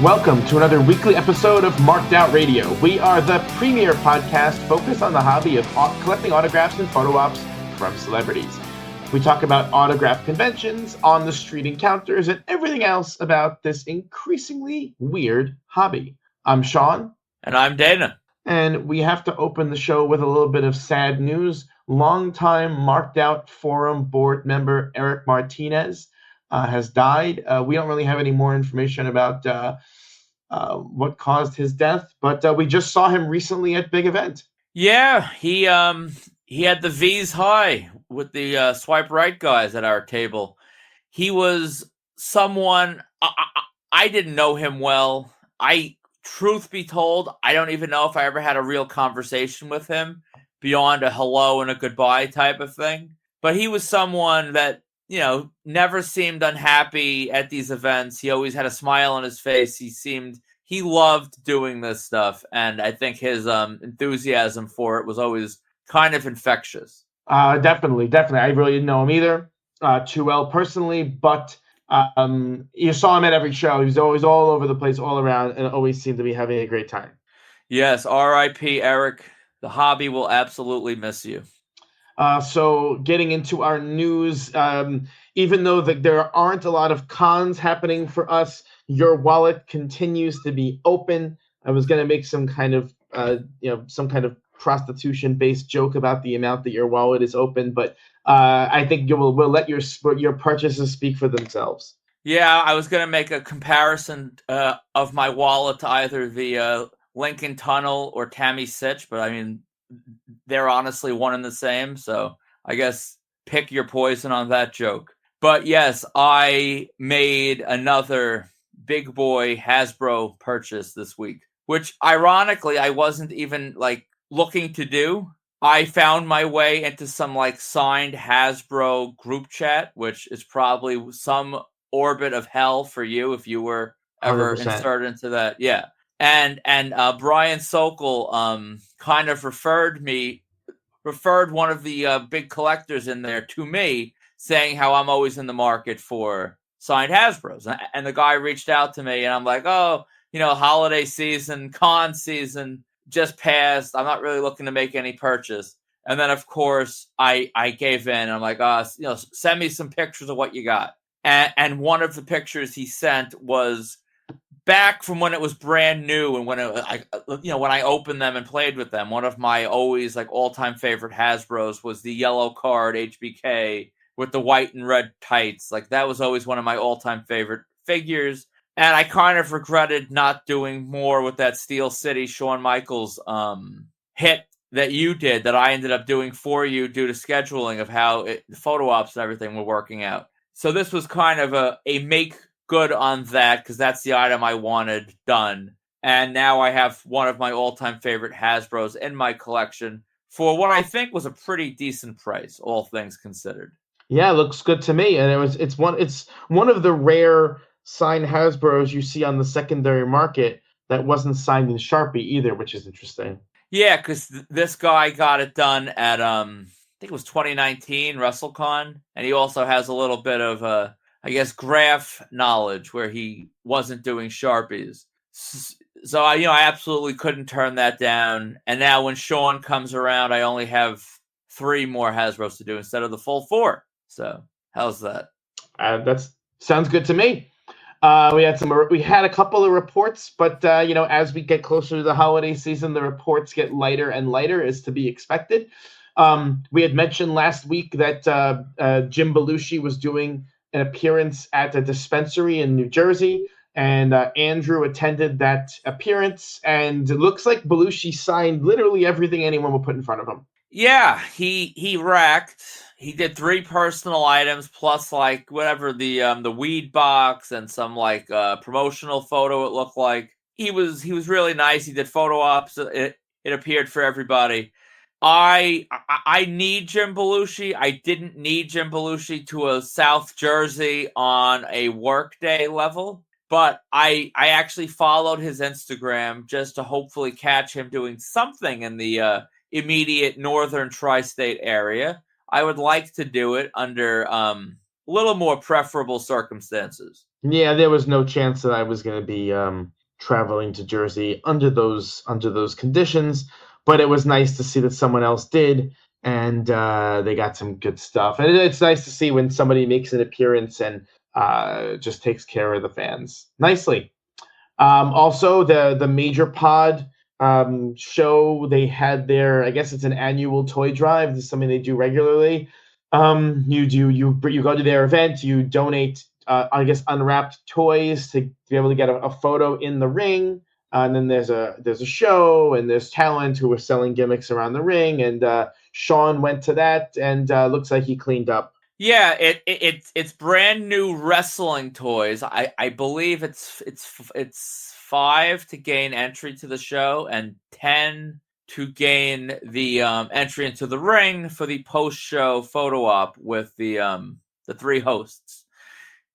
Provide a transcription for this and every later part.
Welcome to another weekly episode of Marked Out Radio. We are the premier podcast focused on the hobby of collecting autographs and photo ops from celebrities. We talk about autograph conventions, on-the-street encounters, and everything else about this increasingly weird hobby. I'm Sean. And I'm Dana. And we have to open the show with a little bit of sad news. Longtime Marked Out Forum board member Eric Martinez has died. We don't really have any more information about what caused his death, but we just saw him recently at Big Event. Yeah, he had the V's high with the swipe right guys at our table. He was someone I didn't know him well. Truth be told, I don't even know if I ever had a real conversation with him beyond a hello and a goodbye type of thing. But he was someone that, never seemed unhappy at these events. He always had a smile on his face. He loved doing this stuff. And I think his enthusiasm for it was always kind of infectious. Definitely. I really didn't know him either too well personally, but you saw him at every show. He was always all over the place, all around, and always seemed to be having a great time. Yes, R.I.P. Eric. The hobby will absolutely miss you. So getting into our news, even though there aren't a lot of cons happening for us, your wallet continues to be open. I was going to make some kind of prostitution-based joke about the amount that your wallet is open, but I think we'll let your purchases speak for themselves. Yeah, I was going to make a comparison of my wallet to either the Lincoln Tunnel or Tammy Sitch, but I mean, they're honestly one and the same, so I guess pick your poison on that joke. But yes, I made another big boy Hasbro purchase this week, which ironically I wasn't even looking to do. I found my way into some signed Hasbro group chat, which is probably some orbit of hell for you if you were ever 100%. inserted into that. Yeah. And Bryan Sokol kind of referred one of the big collectors in there to me, saying how I'm always in the market for signed Hasbros. And the guy reached out to me, and I'm like, holiday season, con season just passed. I'm not really looking to make any purchase. And then, of course, I gave in. I'm like, send me some pictures of what you got. And one of the pictures he sent was back from when it was brand new, and when I opened them and played with them. One of my always all-time favorite Hasbros was the yellow card HBK with the white and red tights. That was always one of my all-time favorite figures. And I kind of regretted not doing more with that Steel City Shawn Michaels hit that you did, that I ended up doing for you due to scheduling of how the photo ops and everything were working out. So this was kind of a make good on that, because that's the item I wanted done. And now I have one of my all-time favorite Hasbros in my collection for what I think was a pretty decent price, all things considered. Yeah, it looks good to me. And it's one of the rare signed Hasbros you see on the secondary market that wasn't signed in Sharpie either, which is interesting. Yeah, because this guy got it done at I think it was 2019 WrestleCon, and he also has a little bit of graph knowledge where he wasn't doing Sharpies. So I absolutely couldn't turn that down. And now when Sean comes around, I only have 3 more Hasbros to do instead of the full 4. So how's that? That sounds good to me. We had a couple of reports, but as we get closer to the holiday season, the reports get lighter and lighter, as to be expected. We had mentioned last week that Jim Belushi was doing an appearance at a dispensary in New Jersey, and Andrew attended that appearance, and it looks like Belushi signed literally everything anyone would put in front of him. Yeah, he racked. He did 3 personal items plus whatever the weed box and some promotional photo it looked like. He was really nice. He did photo ops. It appeared for everybody. I need Jim Belushi. I didn't need Jim Belushi to a South Jersey on a workday level, but I actually followed his Instagram just to hopefully catch him doing something in the immediate northern tri-state area. I would like to do it under little more preferable circumstances. Yeah, there was no chance that I was going to be traveling to Jersey under those conditions, but it was nice to see that someone else did, and they got some good stuff. And it's nice to see when somebody makes an appearance and just takes care of the fans nicely. Also, the Major Pod show, they had their, I guess it's an annual toy drive. This is something they do regularly. You go to their event, you donate, I guess, unwrapped toys to be able to get a photo in the ring. And then there's a show, and there's talent who are selling gimmicks around the ring. And Sean went to that, and looks like he cleaned up. Yeah, it's brand new wrestling toys. I believe it's 5 to gain entry to the show and 10 to gain the entry into the ring for the post-show photo op with the 3 hosts.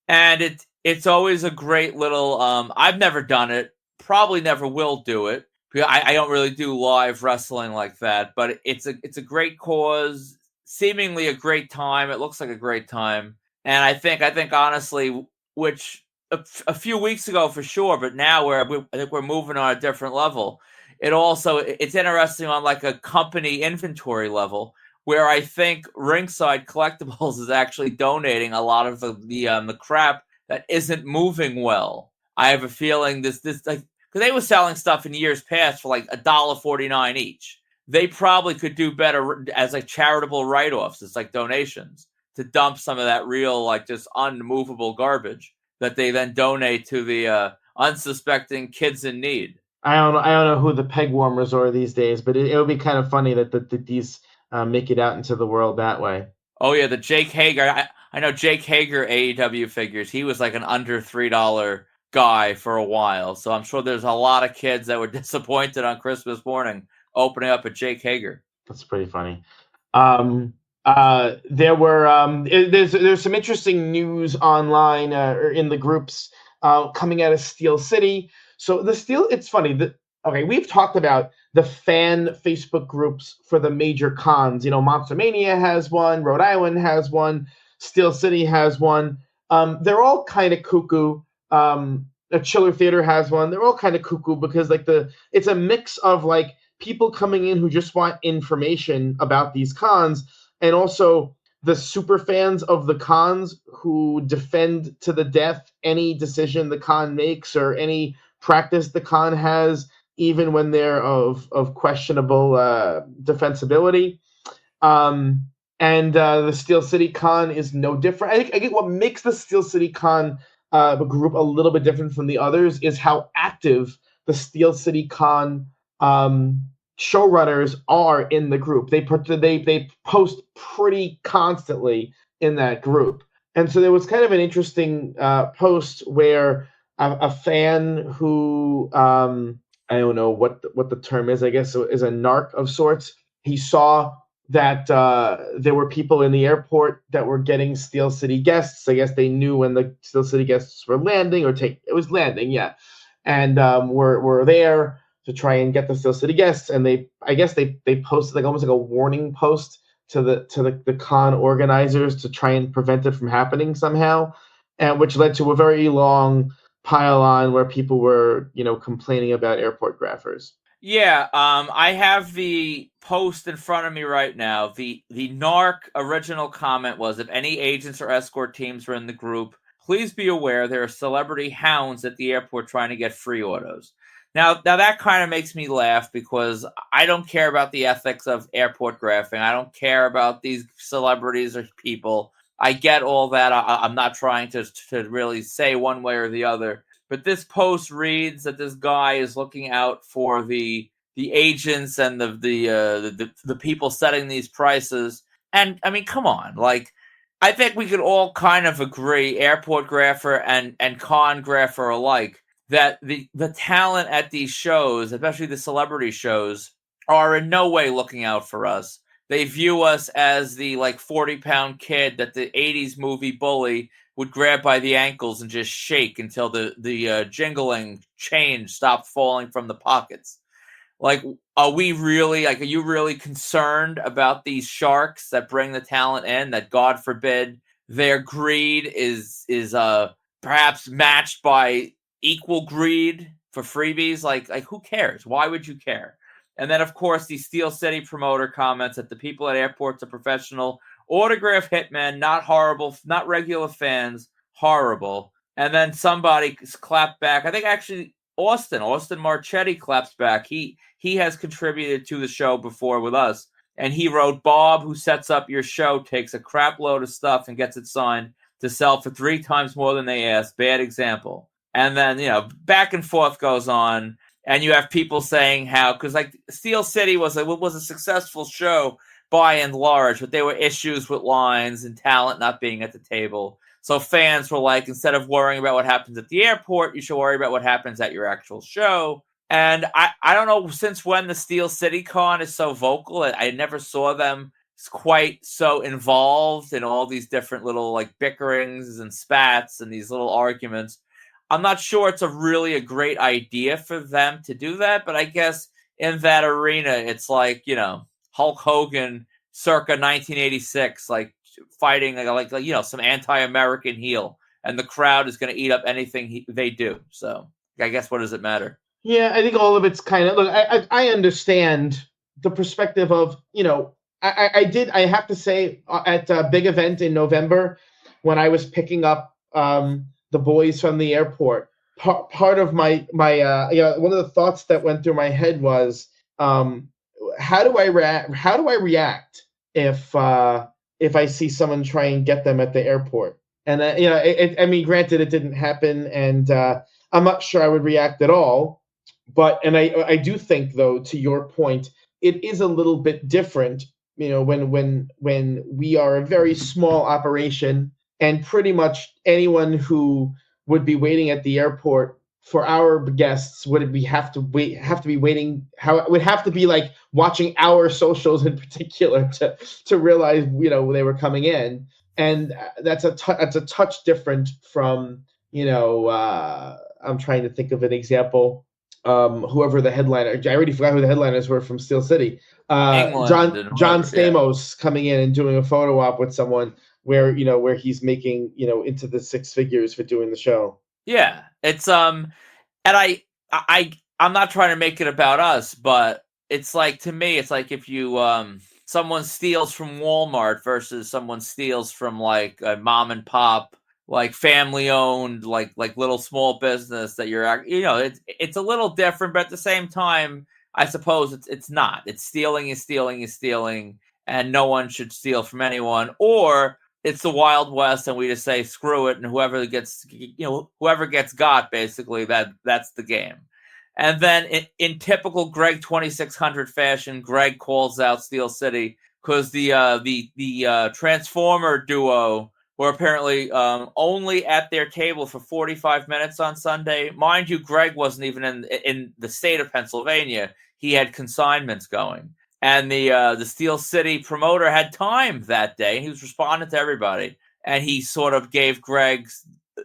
And it's always a great little. I've never done it. Probably never will do it. I don't really do live wrestling like that, but it's a great cause. Seemingly a great time. It looks like a great time, and I think honestly, which a few weeks ago for sure, but now I think we're moving on a different level. It's interesting on like a company inventory level, where I think Ringside Collectibles is actually donating a lot of the crap that isn't moving well. I have a feeling this like, because they were selling stuff in years past for like $1.49 each. They probably could do better as like charitable write-offs. It's like donations to dump some of that real, like, just unmovable garbage that they then donate to the unsuspecting kids in need. I don't know who the peg warmers are these days, but it would be kind of funny that these make it out into the world that way. Oh yeah, the Jake Hager. I know Jake Hager AEW figures. He was like an under $3 guy for a while, so I'm sure there's a lot of kids that were disappointed on Christmas morning opening up a Jake Hager. That's pretty funny. There were there's some interesting news online or in the groups coming out of Steel City. So it's funny that, okay, we've talked about the fan Facebook groups for the major cons. Monster Mania has one, Rhode Island has one, Steel City has one. They're all kind of cuckoo. A Chiller Theater has one. They're all kind of cuckoo because it's a mix of like people coming in who just want information about these cons, and also the super fans of the cons who defend to the death any decision the con makes or any practice the con has, even when they're of questionable defensibility. And the Steel City Con is no different. I think what makes the Steel City Con group a little bit different from the others is how active the Steel City Con showrunners are in the group. They post pretty constantly in that group. And so there was kind of an interesting post where a fan who I don't know what the term is, I guess is a narc of sorts. He saw that there were people in the airport that were getting Steel City guests. I guess they knew when the Steel City guests were landing it was landing, yeah. And were there to try and get the Steel City guests, and they posted like almost like a warning post to the con organizers to try and prevent it from happening somehow, and which led to a very long pile on where people were complaining about airport graphers. Yeah, I have the post in front of me right now. The NARC original comment was, if any agents or escort teams are in the group, please be aware there are celebrity hounds at the airport trying to get free autos. Now that kind of makes me laugh because I don't care about the ethics of airport graphing. I don't care about these celebrities or people. I get all that. I'm not trying to really say one way or the other. But this post reads that this guy is looking out for the agents and the people setting these prices. And I mean, come on, like, I think we could all kind of agree, airport grapher and con grapher alike, that the talent at these shows, especially the celebrity shows, are in no way looking out for us. They view us as the like 40-pound kid that the 80s movie Bully would grab by the ankles and just shake until the jingling change stopped falling from the pockets. Like, are you really concerned about these sharks that bring the talent in, that God forbid their greed is perhaps matched by equal greed for freebies. Like who cares? Why would you care? And then, of course, the Steel City promoter comments that the people at airports are professional. Autograph hitmen, not horrible, not regular fans, horrible. And then somebody clapped back. I think actually Austin Marchetti claps back. He has contributed to the show before with us. And he wrote, Bob, who sets up your show, takes a crap load of stuff and gets it signed to sell for 3 times more than they asked. Bad example. And then, back and forth goes on. And you have people saying how, because like Steel City was a successful show by and large, but there were issues with lines and talent not being at the table. So fans were like, instead of worrying about what happens at the airport, you should worry about what happens at your actual show. And I don't know since when the Steel City Con is so vocal. I never saw them quite so involved in all these different little like bickerings and spats and these little arguments. I'm not sure it's a great idea for them to do that, but I guess in that arena, it's like, Hulk Hogan circa 1986, like fighting like some anti-American heel, and the crowd is going to eat up anything they do. So I guess what does it matter? Yeah, I think all of it's kind of, look, I understand the perspective of, I have to say at a big event in November when I was picking up the boys from the airport, part of my one of the thoughts that went through my head was, how do I react if I see someone try and get them at the airport? And granted, it didn't happen, and I'm not sure I would react at all. But I do think, though, to your point, it is a little bit different, when we are a very small operation, and pretty much anyone who would be waiting at the airport for our guests would have to be waiting. How it would have to be like watching our socials in particular to realize they were coming in, and that's a touch different from I'm trying to think of an example. Whoever the headliner, I already forgot who the headliners were from Steel City. John Stamos coming in and doing a photo op with someone where he's making into the 6 figures for doing the show. Yeah, it's and I'm not trying to make it about us, but it's like, to me, it's like if you someone steals from Walmart versus someone steals from like a mom and pop, like family owned, like little small business that you're, it's a little different, but at the same time, I suppose it's not. It's stealing is stealing, and no one should steal from anyone. Or it's the Wild West, and we just say screw it, and whoever gets got, basically that's the game. And then in typical Greg 2600 fashion, Greg calls out Steel City because the Transformer duo were apparently only at their table for 45 minutes on Sunday. Mind you, Greg wasn't even in the state of Pennsylvania. He had consignments going. And the Steel City promoter had time that day, and he was responding to everybody. And he sort of gave Greg,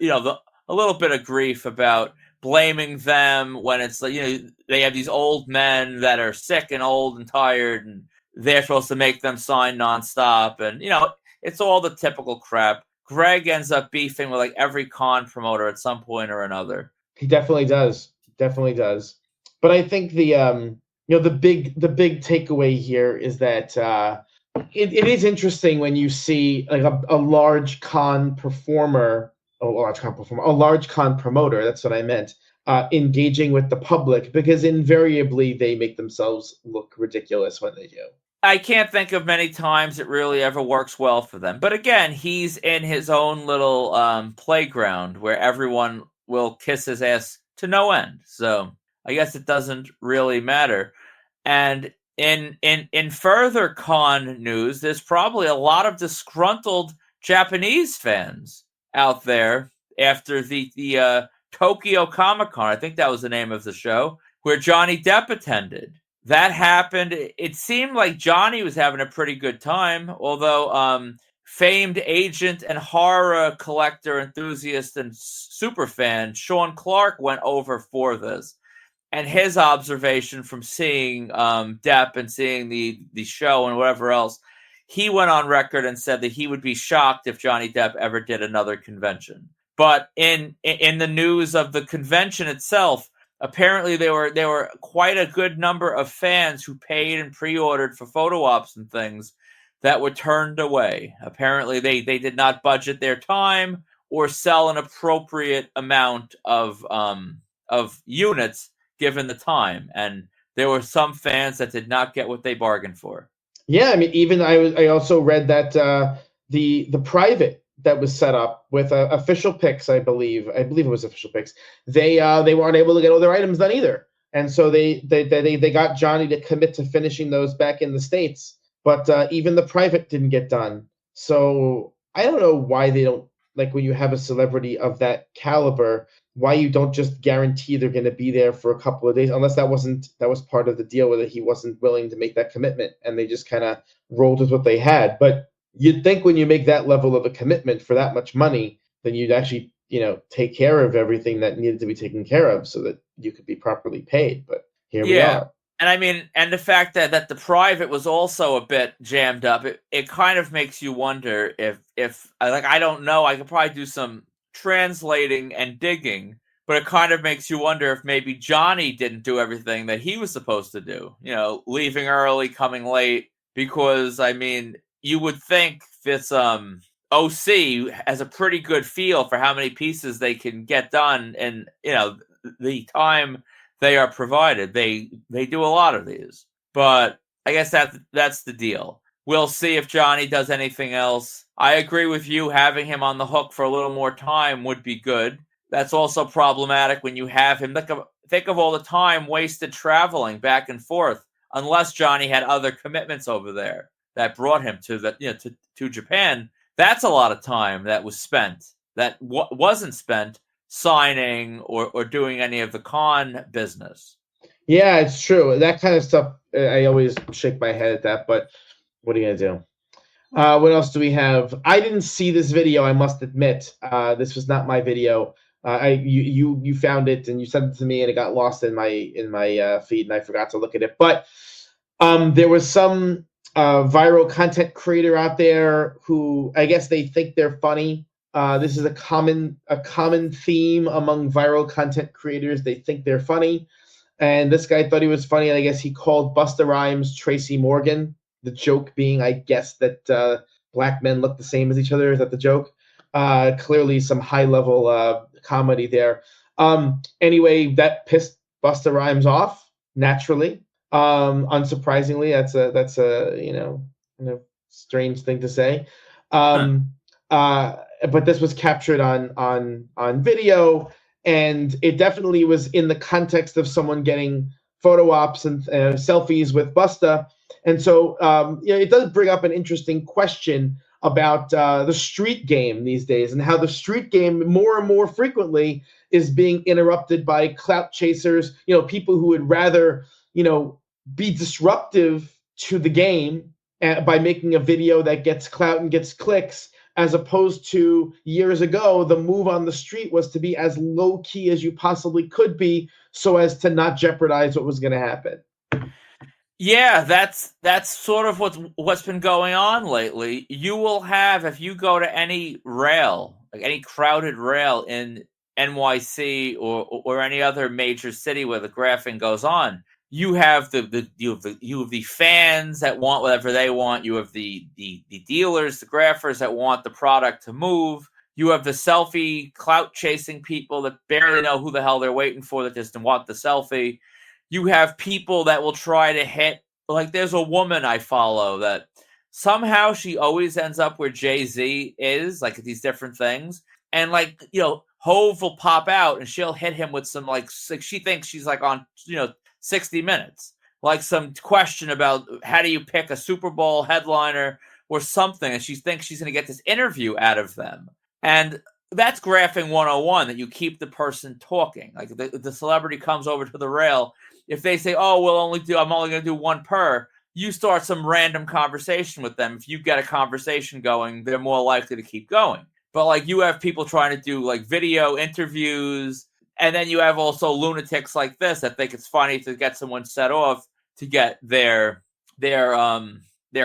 a little bit of grief about blaming them when it's like, they have these old men that are sick and old and tired, and they're supposed to make them sign nonstop. And, it's all the typical crap. Greg ends up beefing with like every con promoter at some point or another. He definitely does. But I think the big takeaway here is that it is interesting when you see like a large con promoter. That's what I meant. Engaging with the public, because invariably they make themselves look ridiculous when they do. I can't think of many times it really ever works well for them. But again, he's in his own little playground where everyone will kiss his ass to no end. So I guess it doesn't really matter. And in further con news, there's probably a lot of disgruntled Japanese fans out there after the Tokyo Comic-Con. I think that was the name of the show, where Johnny Depp attended. That happened. It seemed like Johnny was having a pretty good time, although famed agent and horror collector, enthusiast, and superfan Sean Clark went over for this. And his observation from seeing Depp and seeing the show and whatever else, he went on record and said that he would be shocked if Johnny Depp ever did another convention. But in the news of the convention itself, apparently there were quite a good number of fans who paid and pre-ordered for photo ops and things that were turned away. Apparently they did not budget their time or sell an appropriate amount of units given the time, and there were some fans that did not get what they bargained for. Yeah, I mean, even I also read that the private that was set up with official picks, I believe it was official picks. They weren't able to get all their items done either, and so they got Johnny to commit to finishing those back in the States, but even the private didn't get done. So I don't know why they don't, like, when you have a celebrity of that caliber, why you don't just guarantee they're going to be there for a couple of days, unless that was part of the deal, whether he wasn't willing to make that commitment and they just kind of rolled with what they had. But you'd think when you make that level of a commitment for that much money, then you'd actually, take care of everything that needed to be taken care of so that you could be properly paid. But here we are. And I mean, and the fact that the private was also a bit jammed up, it kind of makes you wonder if I don't know, I could probably do some translating and digging, but it kind of makes you wonder if maybe Johnny didn't do everything that he was supposed to do, leaving early, coming late, because I mean, you would think this OC has a pretty good feel for how many pieces they can get done and the time they are provided. They do a lot of these, but I guess that's the deal. We'll see if Johnny does anything else. I agree with you. Having him on the hook for a little more time would be good. That's also problematic when you have him. Think of all the time wasted traveling back and forth, unless Johnny had other commitments over there that brought him to Japan. That's a lot of time that was spent that wasn't spent signing or doing any of the con business. Yeah, it's true. That kind of stuff, I always shake my head at that, but what are you going to do? What else do we have? I didn't see this video, I must admit. This was not my video. You found it and you sent it to me, and it got lost in my feed, and I forgot to look at it. But there was some viral content creator out there who, I guess they think they're funny. This is a common theme among viral content creators. They think they're funny, and this guy thought he was funny, and I guess he called Busta Rhymes Tracy Morgan. The joke being, I guess, that black men look the same as each other. Is that the joke? Clearly some high-level comedy there. Anyway, that pissed Busta Rhymes off, naturally. Unsurprisingly, that's a strange thing to say. But this was captured on video, and it definitely was in the context of someone getting photo ops and selfies with Busta. And so it does bring up an interesting question about the street game these days, and how the street game more and more frequently is being interrupted by clout chasers, people who would rather, be disruptive to the game by making a video that gets clout and gets clicks, as opposed to years ago, the move on the street was to be as low key as you possibly could be so as to not jeopardize what was going to happen. Yeah, that's sort of what's been going on lately. You will have, if you go to any rail, like any crowded rail in NYC or any other major city where the graphing goes on, you have the fans that want whatever they want. You have the dealers, the graphers that want the product to move. You have the selfie clout chasing people that barely know who the hell they're waiting for, that just want the selfie. You have people that will try to hit, like there's a woman I follow that somehow she always ends up where Jay-Z is, like these different things. And Hove will pop out and she'll hit him with some she thinks she's on 60 Minutes, like some question about how do you pick a Super Bowl headliner or something, and she thinks she's going to get this interview out of them. And that's graphing 101, that you keep the person talking. Like the celebrity comes over to the rail. If they say, "Oh, I'm only going to do one per," you start some random conversation with them. If you get a conversation going, they're more likely to keep going. But you have people trying to do video interviews, and then you have also lunatics like this that think it's funny to get someone set off to get their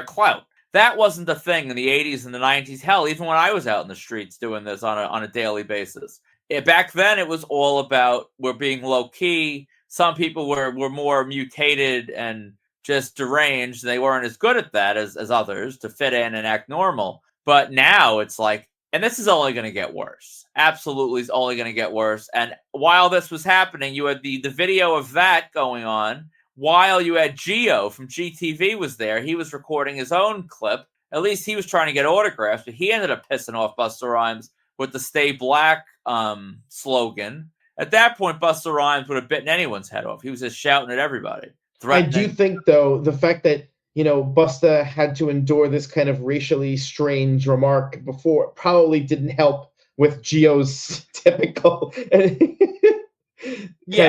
clout. that wasn't the thing in the 80s and the 90s. Hell, even when I was out in the streets doing this on a daily basis. Back then, it was all about we're being low key. Some people were more mutated and just deranged. They weren't as good at that as others to fit in and act normal. But now it's like, and this is only going to get worse. Absolutely is only going to get worse. And while this was happening, you had the video of that going on. While you had Gio from GTV was there, he was recording his own clip. At least he was trying to get autographs, but he ended up pissing off Busta Rhymes with the Stay Black slogan. At that point, Busta Rhymes would have bitten anyone's head off. He was just shouting at everybody. I do think, though, the fact that, Busta had to endure this kind of racially strange remark before probably didn't help with Gio's typical kind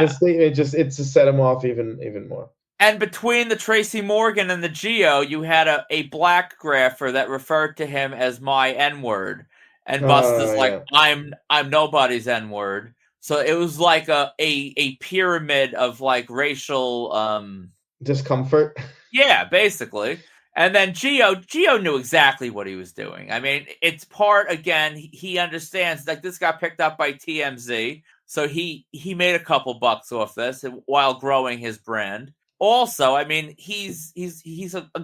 of statement. It just set him off even more. And between the Tracy Morgan and the Gio, you had a black grapher that referred to him as my N-word. And Busta's like, I'm nobody's N-word. So it was like a pyramid of like racial discomfort. Yeah, basically. And then Gio knew exactly what he was doing. I mean, it's part, again, he understands, like, this got picked up by TMZ, so he made a couple bucks off this while growing his brand. Also, I mean, he's a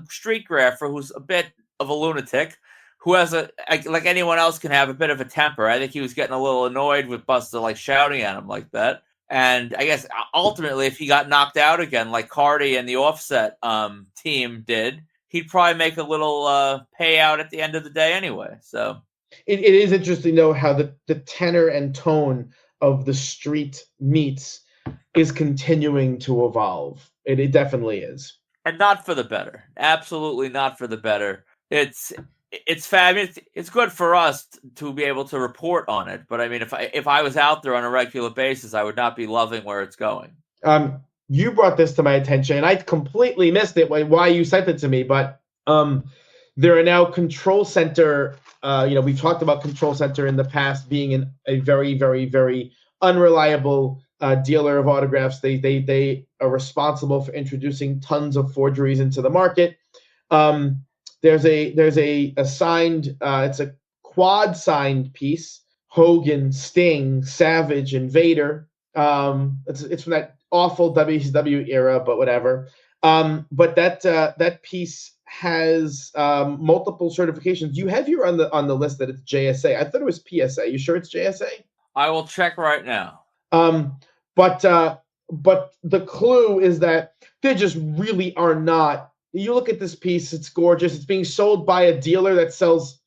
street grapher who's a bit of a lunatic, who has like anyone else can have a bit of a temper. I think he was getting a little annoyed with Busta, like, shouting at him like that. And I guess ultimately, if he got knocked out again, like Cardi and the Offset team did, he'd probably make a little payout at the end of the day anyway. So it is interesting, though, how the tenor and tone of the street meets is continuing to evolve. It definitely is. And not for the better. Absolutely not for the better. It's fabulous. It's good for us to be able to report on it. But I mean, if I was out there on a regular basis, I would not be loving where it's going. You brought this to my attention, and I completely missed it why you sent it to me. But there are now Control Center. We've talked about Control Center in the past being a very, very, very unreliable dealer of autographs. They are responsible for introducing tons of forgeries into the market. There's a signed, it's a quad signed piece. Hogan, Sting, Savage, and Vader. It's from that awful WCW era, but whatever. But that piece has multiple certifications. You have here on the list that it's JSA. I thought it was PSA. You sure it's JSA? I will check right now. But the clue is that they just really are not. You look at this piece; it's gorgeous. It's being sold by a dealer that sells,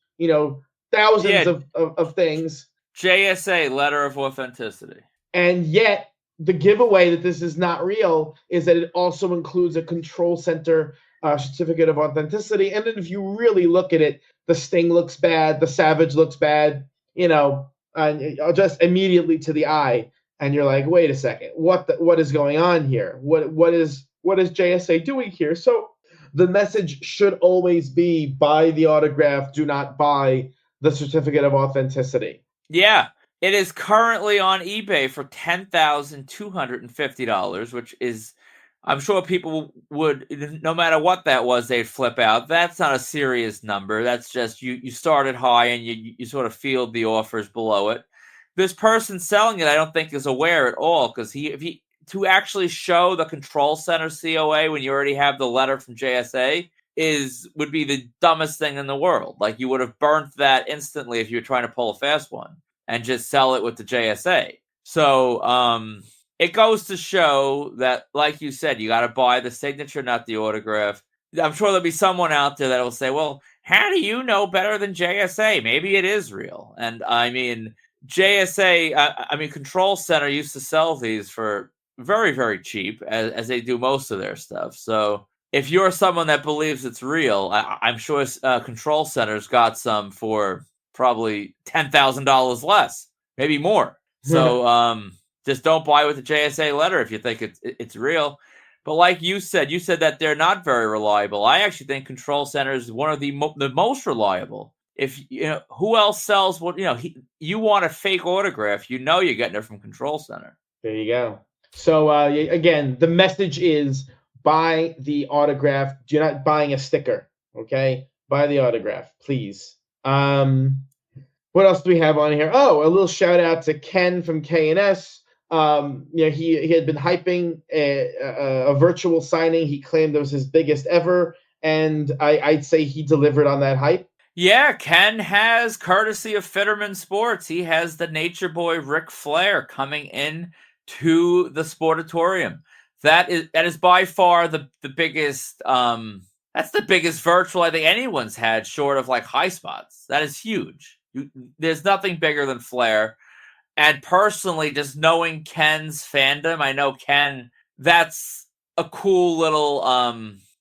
thousands of things. JSA, letter of authenticity. And yet, the giveaway that this is not real is that it also includes a Control Center certificate of authenticity. And then if you really look at it, the Sting looks bad, the Savage looks bad, just immediately to the eye. And you're like, wait a second, what is going on here? What is JSA doing here? So the message should always be buy the autograph, do not buy the certificate of authenticity. Yeah. It is currently on eBay for $10,250, which is, I'm sure people would, no matter what that was, they'd flip out. That's not a serious number. That's just you started high and you sort of field the offers below it. This person selling it, I don't think, is aware at all, because to actually show the Control Center COA when you already have the letter from JSA would be the dumbest thing in the world. Like, you would have burnt that instantly if you were trying to pull a fast one and just sell it with the JSA. So it goes to show that, like you said, you got to buy the signature, not the autograph. I'm sure there'll be someone out there that will say, well, how do you know better than JSA? Maybe it is real. And I mean, JSA, Control Center used to sell these for very, very cheap, as they do most of their stuff. So if you're someone that believes it's real, I'm sure Control Center's got some for probably $10,000 less, maybe more. So just don't buy with the JSA letter if you think it's real. But like you said that they're not very reliable. I actually think Control Center is one of the most reliable. If who else sells what? You want a fake autograph, you're getting it from Control Center. There you go. So again, the message is buy the autograph. You're not buying a sticker. Okay, Buy the autograph, please. What else do we have on here? Oh, a little shout out to Ken from K&S. He had been hyping a virtual signing. He claimed it was his biggest ever, and I'd say he delivered on that hype. Yeah, Ken has, courtesy of Fitterman Sports, he has the Nature Boy Ric Flair coming in to the Sportatorium. That is by far the biggest. That's the biggest virtual I think anyone's had, short of like High Spots. That is huge. There's nothing bigger than Flair. And personally, just knowing Ken's fandom, I know Ken. That's a cool little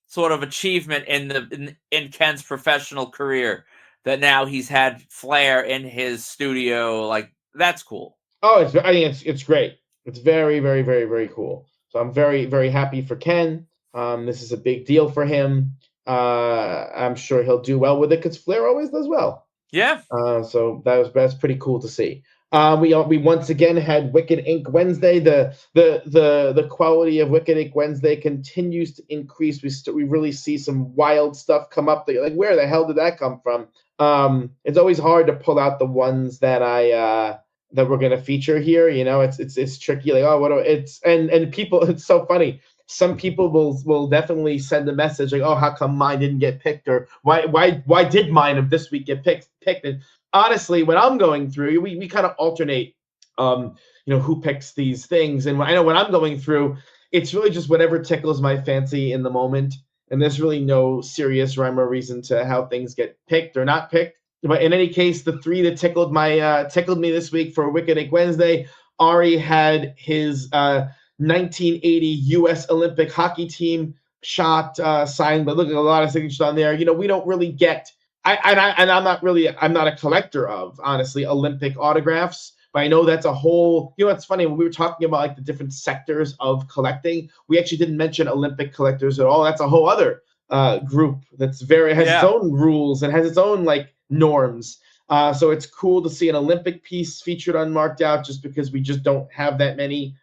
sort of achievement in Ken's professional career, that now he's had Flair in his studio. Like, that's cool. Oh, I think it's great. It's very, very, very, very cool. So I'm very, very happy for Ken. This is a big deal for him. I'm sure he'll do well with it because Flair always does well. Yeah. So that's pretty cool to see. We once again had Wicked Ink Wednesday. The quality of Wicked Ink Wednesday continues to increase. We really see some wild stuff come up. Like, where the hell did that come from? It's always hard to pull out the ones that that we're gonna feature here. It's tricky. Like, and people. It's so funny. Some people will definitely send a message like, "Oh, how come mine didn't get picked?" Or why did mine of this week get picked? And honestly, when I'm going through, we kind of alternate, who picks these things. And I know when I'm going through, it's really just whatever tickles my fancy in the moment. And there's really no serious rhyme or reason to how things get picked or not picked. But in any case, the three that tickled me this week for Wicked Ink Wednesday, Ari had his 1980 U.S. Olympic hockey team shot signed, but look at a lot of signatures on there. We don't really get. I'm not a collector of, honestly, Olympic autographs, but I know that's a whole. It's funny when we were talking about like the different sectors of collecting. We actually didn't mention Olympic collectors at all. That's a whole other group that's has its own rules and has its own like norms. So it's cool to see an Olympic piece featured on Marked Out, just because we just don't have that many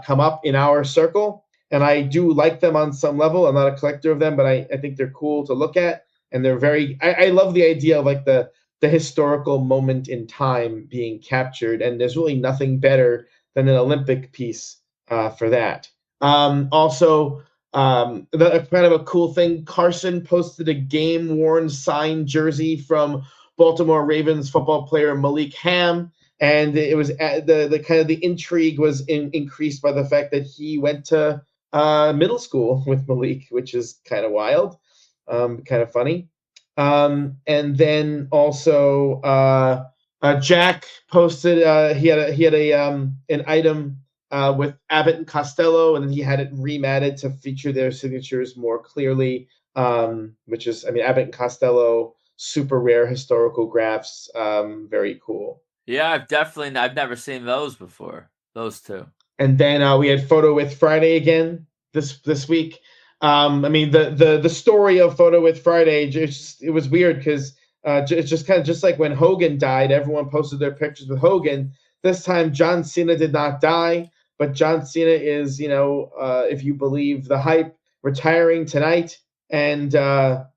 come up in our circle. And I do like them on some level. I'm not a collector of them, but I think they're cool to look at. And they're very, I love the idea of like the historical moment in time being captured. And there's really nothing better than an Olympic piece for that. Also, the kind of a cool thing, Carson posted a game-worn signed jersey from Baltimore Ravens football player Malik Ham. And it was the kind of the intrigue was increased by the fact that he went to middle school with Malik, which is kind of wild, kind of funny. And then also Jack posted he had an item with Abbott and Costello, and then he had it rematted to feature their signatures more clearly, which is, Abbott and Costello, super rare historical graphs, very cool. Yeah, I've never seen those before. Those two. And then we had Photo with Friday again this week. The story of Photo with Friday, it was weird because it's just kind of just like when Hogan died, everyone posted their pictures with Hogan. This time, John Cena did not die, but John Cena is, if you believe the hype, retiring tonight, and the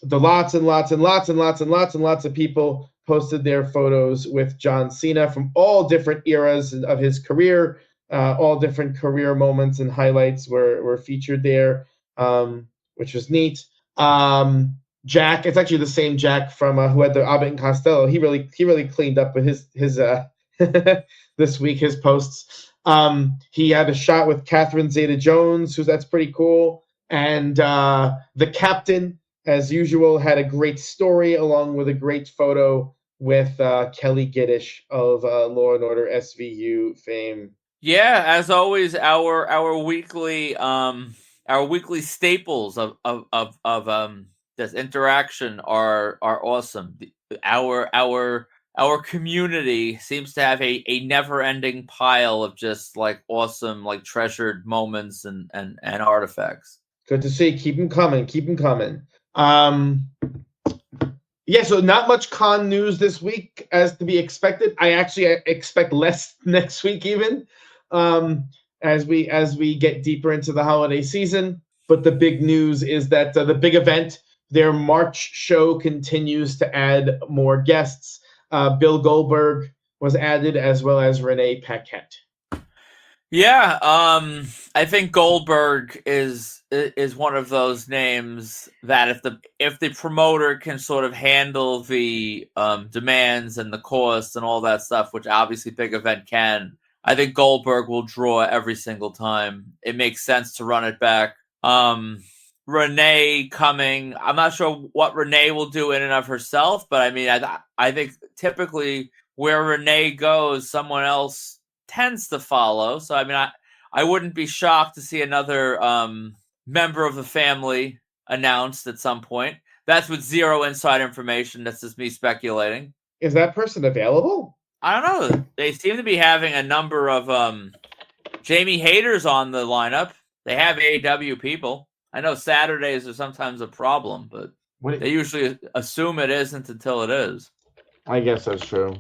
lots and lots and lots and lots and lots and lots of people posted their photos with John Cena from all different eras of his career. All different career moments and highlights were featured there, which was neat. Jack, it's actually the same Jack from who had the Abbott and Costello. He really cleaned up with his this week, his posts. He had a shot with Catherine Zeta-Jones, that's pretty cool. And the captain, as usual, had a great story along with a great photo with Kelly Giddish of Law and Order SVU fame. Yeah, as always, our weekly staples of this interaction are awesome. Our community seems to have a never-ending pile of just like awesome, like treasured moments and artifacts. Good to see. Keep them coming. Yeah, so not much con news this week as to be expected. I actually expect less next week even, as we get deeper into the holiday season. But the big news is that the big event Their March show continues to add more guests. Bill Goldberg was added, as well as Renee Paquette. Yeah, I think Goldberg is one of those names that if the promoter can sort of handle the demands and the costs and all that stuff, which obviously big event can, I think Goldberg will draw every single time. It makes sense to run it back. Renee coming, I'm not sure what Renee will do in and of herself, but I mean, I think typically where Renee goes, someone else tends to follow. So I mean, I wouldn't be shocked to see another member of the family announced at some point. That's with zero inside information. That's just me speculating. Is that person available? I don't know. They seem to be having a number of Jamie Hayter's on the lineup. They have AEW people. I know Saturdays are sometimes a problem, but they usually assume it isn't until it is. I guess that's true.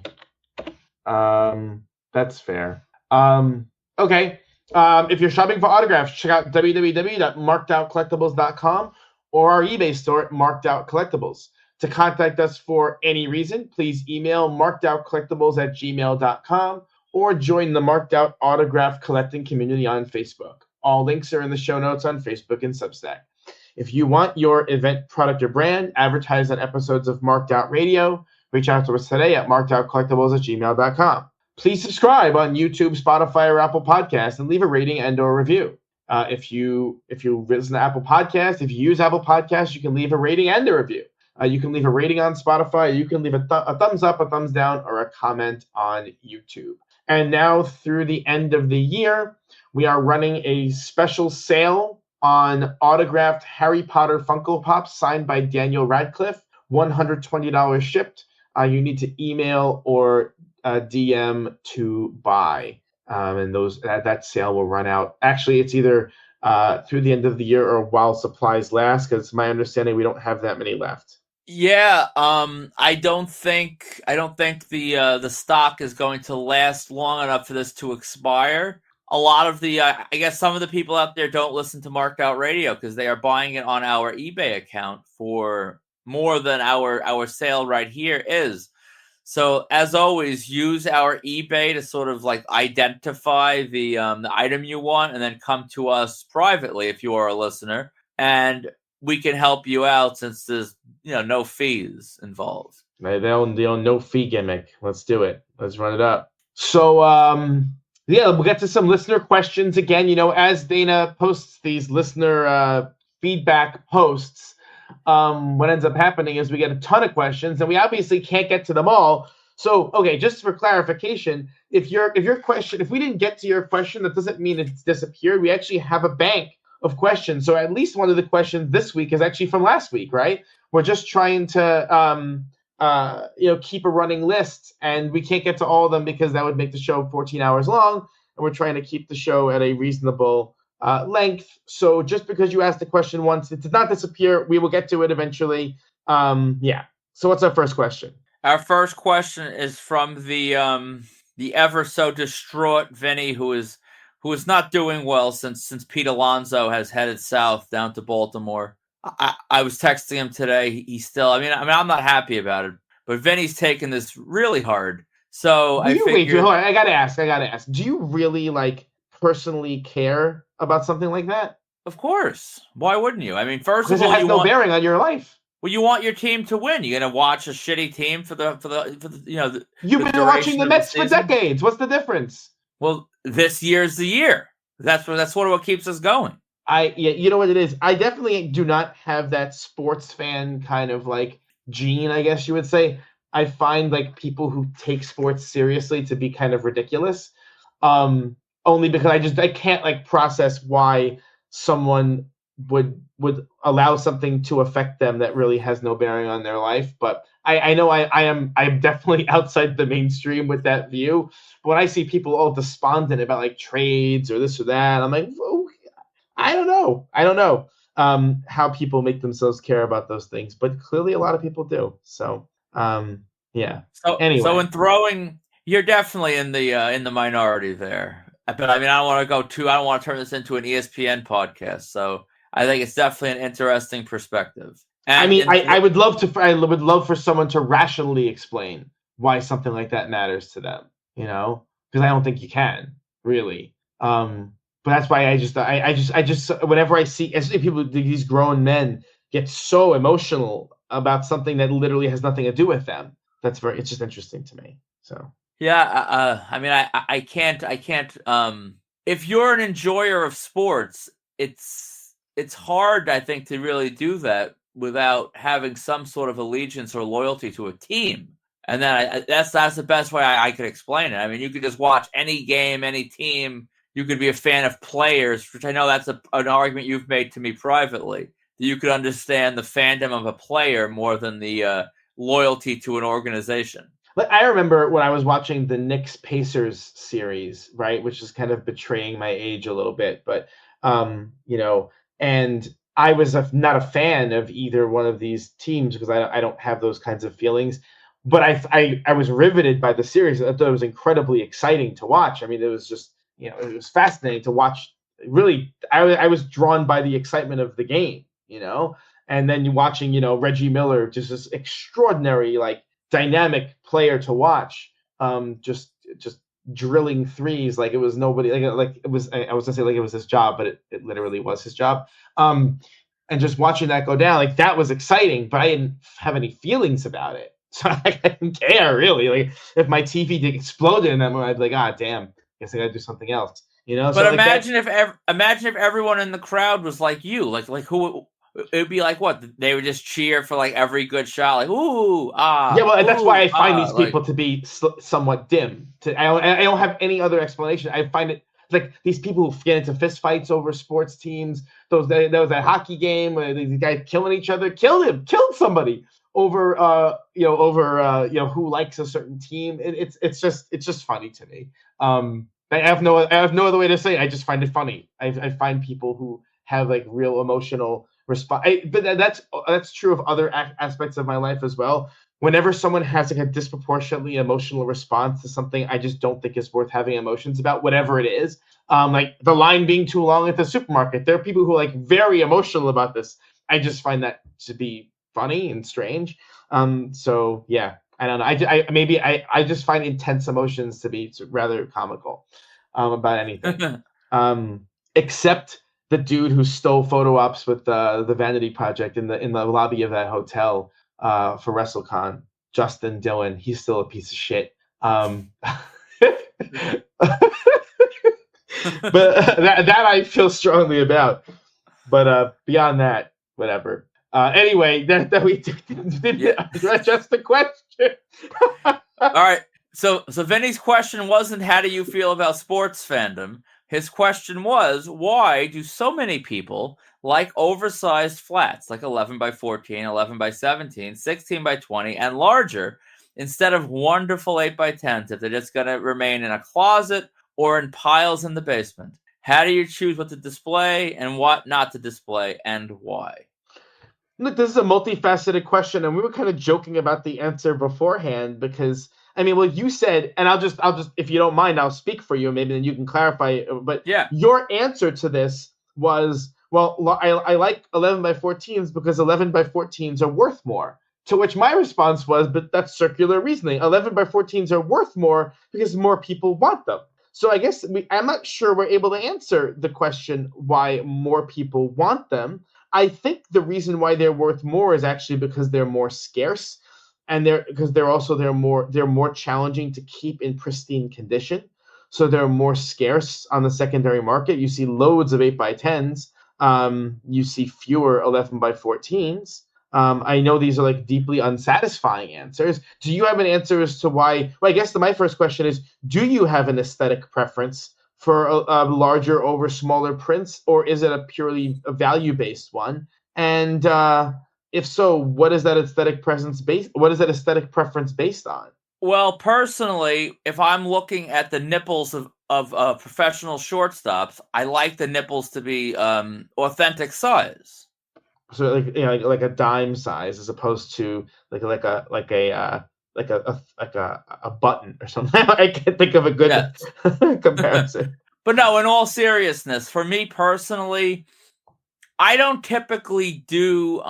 That's fair. Okay. If you're shopping for autographs, check out www.markedoutcollectibles.com or our eBay store at Marked Out Collectibles. To contact us for any reason, please email markedoutcollectibles@gmail.com or join the Marked Out autograph collecting community on Facebook. All links are in the show notes on Facebook and Substack. If you want your event, product, or brand advertised on episodes of Marked Out Radio, reach out to us today at markedoutcollectibles@gmail.com. Please subscribe on YouTube, Spotify, or Apple Podcasts and leave a rating and or review. If you listen to Apple Podcasts, if you use Apple Podcasts, you can leave a rating and a review. You can leave a rating on Spotify. You can leave a thumbs up, a thumbs down, or a comment on YouTube. And now through the end of the year, we are running a special sale on autographed Harry Potter Funko Pops signed by Daniel Radcliffe, $120 shipped. You need to email or DM to buy, and that sale will run out. Actually, it's either through the end of the year or while supplies last, because my understanding we don't have that many left. Yeah, I don't think the stock is going to last long enough for this to expire. A lot of the I guess some of the people out there don't listen to Marked Out Radio because they are buying it on our eBay account for more than our sale right here is. So as always, use our eBay to sort of like identify the item you want, and then come to us privately if you are a listener, and we can help you out since there's no fees involved. The no fee gimmick. Let's do it. Let's run it up. So we'll get to some listener questions again. As Dana posts these listener feedback posts. What ends up happening is we get a ton of questions, and we obviously can't get to them all. So, okay, just for clarification, if we didn't get to your question, that doesn't mean it's disappeared. We actually have a bank of questions. So at least one of the questions this week is actually from last week, right? We're just trying to keep a running list, and we can't get to all of them because that would make the show 14 hours long, and we're trying to keep the show at a reasonable length. So just because you asked the question once, it did not disappear. We will get to it eventually. So what's our first question? Our first question is from the ever so distraught Vinny, who is not doing well since Pete Alonso has headed south down to Baltimore. I was texting him today. He's still. I mean, I'm not happy about it, but Vinny's taking this really hard. So I gotta ask. Do you really personally care about something like that? Of course. Why wouldn't you? I mean, first of all, it has no bearing on your life. Well, you want your team to win. You're gonna watch a shitty team for the You've been watching the Mets for decades. What's the difference? Well, this year's the year. That's what keeps us going. You know what it is? I definitely do not have that sports fan kind of gene, I guess you would say. I find people who take sports seriously to be kind of ridiculous. Only because I can't process why someone would allow something to affect them that really has no bearing on their life. But I know I'm definitely outside the mainstream with that view. But when I see people all despondent about trades or this or that, I'm like, oh, I don't know how people make themselves care about those things, but clearly a lot of people do. So yeah. So anyway, so in throwing, you're definitely in the minority there. But I mean, I don't want to turn this into an ESPN podcast. So I think it's definitely an interesting perspective. I And mean, I would love to. I would love for someone to rationally explain why something like that matters to them. Because I don't think you can really. But that's why I just whenever I see, especially people, these grown men get so emotional about something that literally has nothing to do with them. It's just interesting to me. So yeah, I mean, I can't. If you're an enjoyer of sports, it's hard, I think, to really do that without having some sort of allegiance or loyalty to a team. And then that's the best way I could explain it. I mean, you could just watch any game, any team. You could be a fan of players, which I know that's an argument you've made to me privately. That you could understand the fandom of a player more than the loyalty to an organization. I remember when I was watching the Knicks Pacers series, right, which is kind of betraying my age a little bit, but and I was not a fan of either one of these teams because I don't have those kinds of feelings. But I was riveted by the series. I thought it was incredibly exciting to watch. I mean, it was just it was fascinating to watch. Really, I was drawn by the excitement of the game, and then you watching Reggie Miller, just this extraordinary dynamic player to watch, just drilling threes like it was nobody, like it was. I was gonna say like it was his job, but it literally was his job. And just watching that go down, like that was exciting, but I didn't have any feelings about it, so I didn't care really. Like if my TV exploded in that moment, I'd be like, ah, damn, guess I gotta do something else. But so imagine if everyone in the crowd was like you, like who. It would be like what they would just cheer for like every good shot, like ooh ah. Yeah, well, that's why I find these like, people to be somewhat dim. I don't have any other explanation. I find it like these people who get into fistfights over sports teams. There was that hockey game where these guys killing each other, killed somebody over who likes a certain team. It's just funny to me. I have no other way to say it. I just find it funny. I find people who have like real emotional response. But that's true of other aspects of my life as well. Whenever someone has like a disproportionately emotional response to something, I just don't think it's worth having emotions about, whatever it is. Like the line being too long at the supermarket. There are people who are like very emotional about this. I just find that to be funny and strange. So yeah, I don't know. I just find intense emotions to be rather comical about anything. Except the dude who stole photo ops with the Vanity Project in the lobby of that hotel for WrestleCon, Justin Dhillon. He's still a piece of shit. But that I feel strongly about. But beyond that, whatever. Anyway, that we didn't address the question. All right. So Vinny's question wasn't how do you feel about sports fandom? His question was, why do so many people like oversized flats, like 11 by 14, 11 by 17, 16 by 20, and larger, instead of wonderful 8 by 10s if they're just going to remain in a closet or in piles in the basement? How do you choose what to display and what not to display, and why? Look, this is a multifaceted question, and we were kind of joking about the answer beforehand because, I mean, well, you said, and I'll just, if you don't mind, I'll speak for you. Maybe then you can clarify. But yeah, your answer to this was, well, I like 11 by 14s because 11 by 14s are worth more. To which my response was, but that's circular reasoning. 11 by 14s are worth more because more people want them. So I guess I'm not sure we're able to answer the question why more people want them. I think the reason why they're worth more is actually because they're more scarce, and they're more challenging to keep in pristine condition. So they're more scarce on the secondary market. You see loads of 8 by 10s. You see fewer 11 by 14s. I know these are like deeply unsatisfying answers. Do you have an answer as to why? Well, I guess my first question is: do you have an aesthetic preference for a larger over smaller prints, or is it a purely value-based one? And if so, what is that aesthetic preference based on? Well, personally, if I'm looking at the nipples of professional shortstops, I like the nipples to be authentic size. So like a dime size as opposed to like a button or something. I can't think of a good comparison. But no, in all seriousness, for me personally, I don't typically do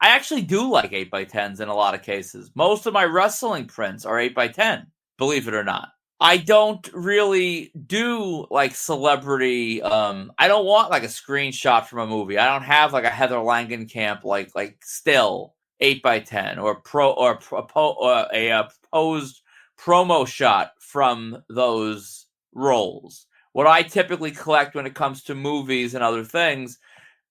I actually do like 8x10s in a lot of cases. Most of my wrestling prints are 8x10, believe it or not. I don't really do like celebrity. I don't want like a screenshot from a movie. I don't have like a Heather Langenkamp like still 8x10 or a posed promo shot from those roles. What I typically collect when it comes to movies and other things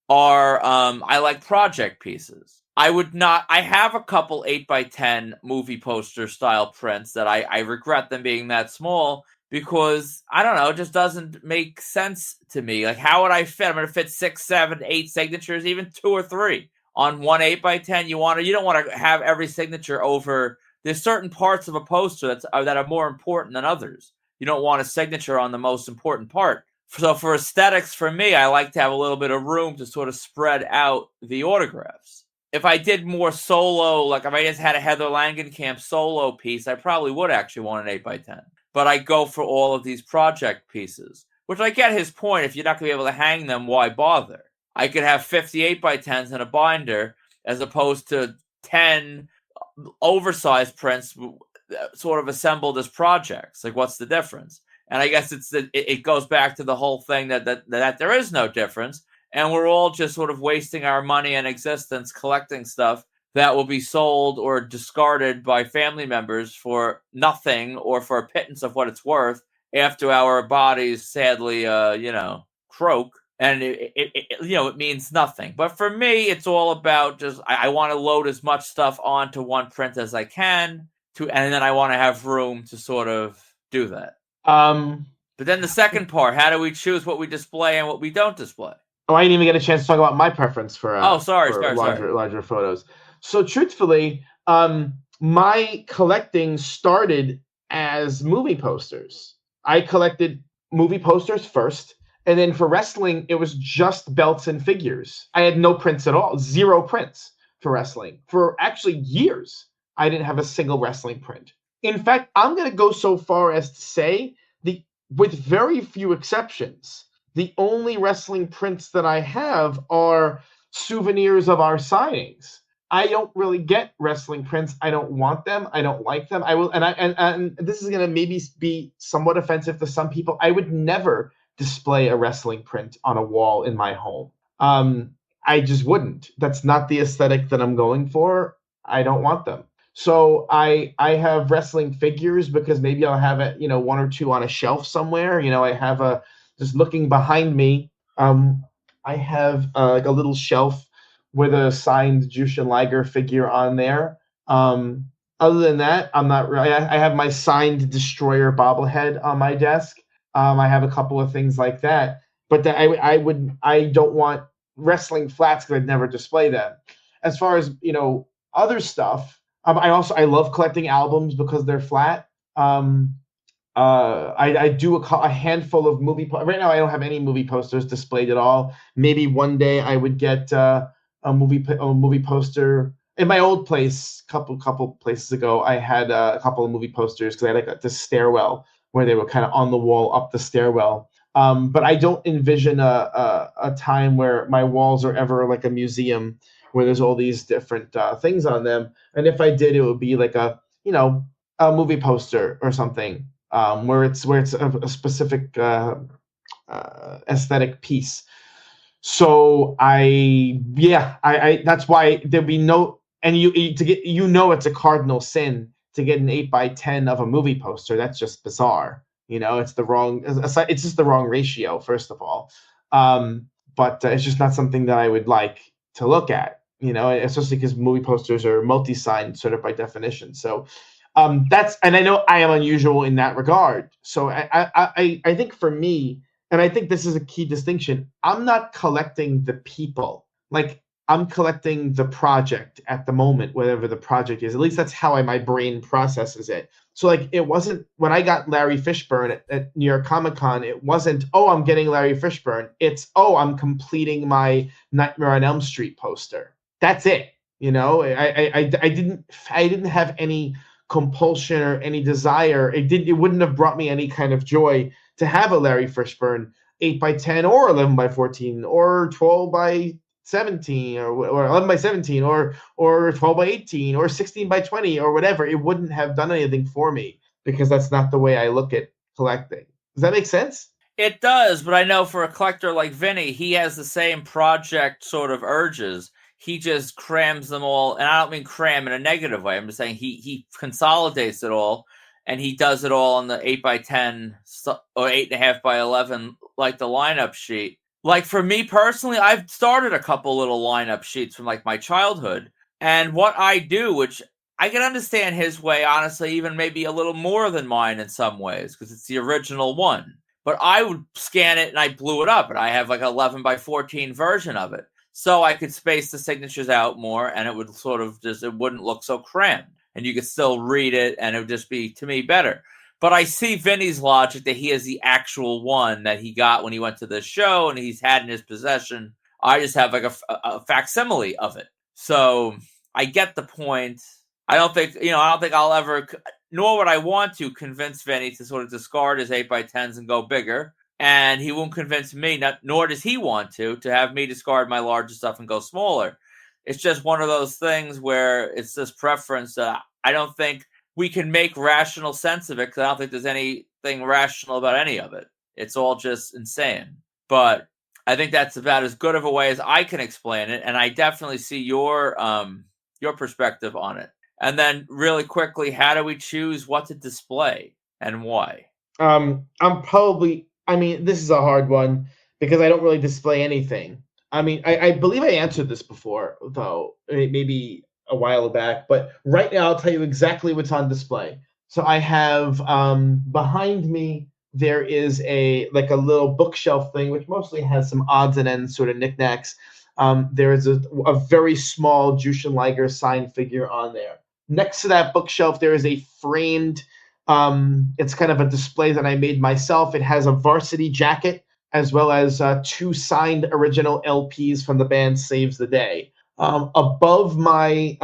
are I like project pieces. I have a couple 8x10 movie poster style prints that I regret them being that small because I don't know, it just doesn't make sense to me. Like, how would I fit? I'm going to fit 6, 7, 8 signatures, even 2 or 3 on one 8x10. You don't want to have every signature over. There's certain parts of a poster that are more important than others. You don't want a signature on the most important part. So for aesthetics, for me, I like to have a little bit of room to sort of spread out the autographs. If I did more solo, like if I just had a Heather Langenkamp solo piece, I probably would actually want an 8x10. But I go for all of these project pieces, which I get his point. If you're not going to be able to hang them, why bother? I could have 50 8x10s in a binder as opposed to 10 oversized prints sort of assembled as projects. Like, what's the difference? And I guess it goes back to the whole thing that there is no difference. And we're all just sort of wasting our money and existence collecting stuff that will be sold or discarded by family members for nothing or for a pittance of what it's worth after our bodies sadly, croak. And it means nothing. But for me, it's all about just I want to load as much stuff onto one print as I can, and then I want to have room to sort of do that. But then the second part, how do we choose what we display and what we don't display? Oh, I didn't even get a chance to talk about my preference for sorry. larger photos. So truthfully, my collecting started as movie posters. I collected movie posters first, and then for wrestling, it was just belts and figures. I had no prints at all, 0 prints for wrestling. For actually years, I didn't have a single wrestling print. In fact, I'm going to go so far as to say, with very few exceptions, the only wrestling prints that I have are souvenirs of our signings. I don't really get wrestling prints. I don't want them. I don't like them. I will, and this is going to maybe be somewhat offensive to some people. I would never display a wrestling print on a wall in my home. I just wouldn't. That's not the aesthetic that I'm going for. I don't want them. So I have wrestling figures because maybe I'll have it, 1 or 2 on a shelf somewhere. I have just looking behind me. I have like a little shelf with a signed Jushin Liger figure on there. Other than that, I'm not really. I have my signed Destroyer bobblehead on my desk. I have a couple of things like that, but I don't want wrestling flats because I'd never display them. As far as other stuff. I love collecting albums because they're flat. I do a handful of movie. Right now, I don't have any movie posters displayed at all. Maybe one day I would get a movie poster. In my old place, couple places ago, I had a couple of movie posters because I had like this stairwell where they were kind of on the wall up the stairwell. But I don't envision a time where my walls are ever like a museum where there's all these different things on them. And if I did, it would be like a movie poster or something where it's a specific aesthetic piece. So I that's why there'd be no, and it's a cardinal sin to get an 8x10 of a movie poster. That's just bizarre. It's just the wrong ratio, first of all. But it's just not something that I would like to look at, especially because movie posters are multi-signed sort of by definition. So and I know I am unusual in that regard. So I think for me, and I think this is a key distinction, I'm not collecting the people. Like, I'm collecting the project at the moment, whatever the project is. At least that's how my brain processes it. So like, it wasn't when I got Larry Fishburne at New York Comic Con, it wasn't, oh, I'm getting Larry Fishburne. It's, oh, I'm completing my Nightmare on Elm Street poster. That's it. I didn't have any compulsion or any desire. It wouldn't have brought me any kind of joy to have a Larry Fishburne 8x10 or 11x14 or 12x 17 or 11 by 17 or 12 by 18 or 16 by 20 or whatever, it wouldn't have done anything for me because that's not the way I look at collecting. Does that make sense? It does, but I know for a collector like Vinny, he has the same project sort of urges. He just crams them all, and I don't mean cram in a negative way. I'm just saying he consolidates it all, and he does it all on the 8 by 10 or 8.5 by 11, like the lineup sheet. Like for me personally, I've started a couple little lineup sheets from like my childhood, and what I do, which I can understand his way, honestly, even maybe a little more than mine in some ways, because it's the original one. But I would scan it and I blew it up, and I have like an 11 by 14 version of it. So I could space the signatures out more, and it would sort of just, it wouldn't look so crammed. And you could still read it, and it would just be, to me, better. But I see Vinny's logic that he has the actual one that he got when he went to the show, and he's had in his possession. I just have like a facsimile of it. So I get the point. I don't think I'll ever, nor would I want to convince Vinny to sort of discard his 8 by 10s and go bigger. And he won't convince me, nor does he want to have me discard my larger stuff and go smaller. It's just one of those things where it's this preference. I don't think we can make rational sense of it because I don't think there's anything rational about any of it. It's all just insane. But I think that's about as good of a way as I can explain it. And I definitely see your perspective on it. And then really quickly, how do we choose what to display and why? This is a hard one because I don't really display anything. I believe I answered this before, though, maybe a while back, but right now I'll tell you exactly what's on display. So I have behind me, there is a little bookshelf thing, which mostly has some odds and ends sort of knickknacks. There is a very small Jushin Liger signed figure on there. Next to that bookshelf, there is a framed, it's kind of a display that I made myself. It has a varsity jacket as well as 2 signed original LPs from the band Saves the Day. Above my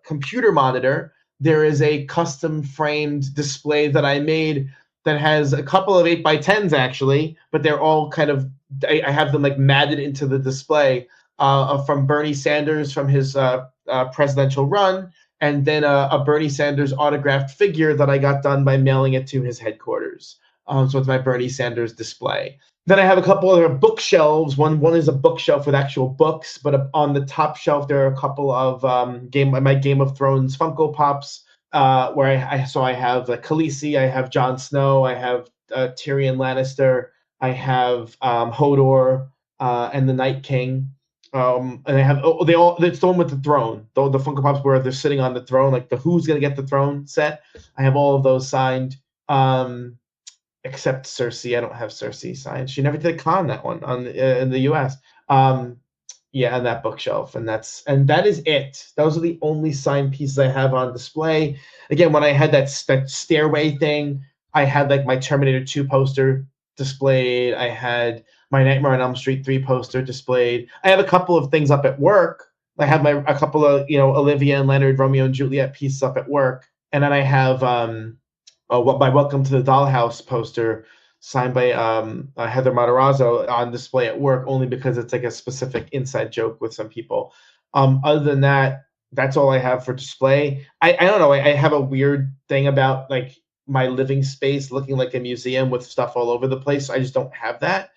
computer monitor, there is a custom framed display that I made that has a couple of 8 by 10s actually, but they're all kind of, I have them like matted into the display from Bernie Sanders from his presidential run. And then a Bernie Sanders autographed figure that I got done by mailing it to his headquarters. So it's my Bernie Sanders display. Then I have a couple other bookshelves. One is a bookshelf with actual books, but on the top shelf there are a couple of my Game of Thrones Funko Pops, where I have Khaleesi, I have Jon Snow, I have Tyrion Lannister, I have Hodor and the Night King. And I have it's the one with the throne, the Funko Pops where they're sitting on the throne, like the Who's Gonna Get the Throne set. I have all of those signed, except Cersei. I don't have Cersei signed. She never did a con, that one in the US. And that bookshelf, and that is it. Those are the only signed pieces I have on display. Again, when I had that stairway thing, I had like my Terminator 2 poster displayed. I had my Nightmare on Elm Street 3 poster displayed. I have a couple of things up at work. I have a couple of Olivia and Leonard, Romeo and Juliet pieces up at work, and then I have my Welcome to the Dollhouse poster signed by Heather Matarazzo on display at work, only because it's like a specific inside joke with some people. Other than that, that's all I have for display. I don't know. I have a weird thing about like my living space looking like a museum with stuff all over the place. I just don't have that.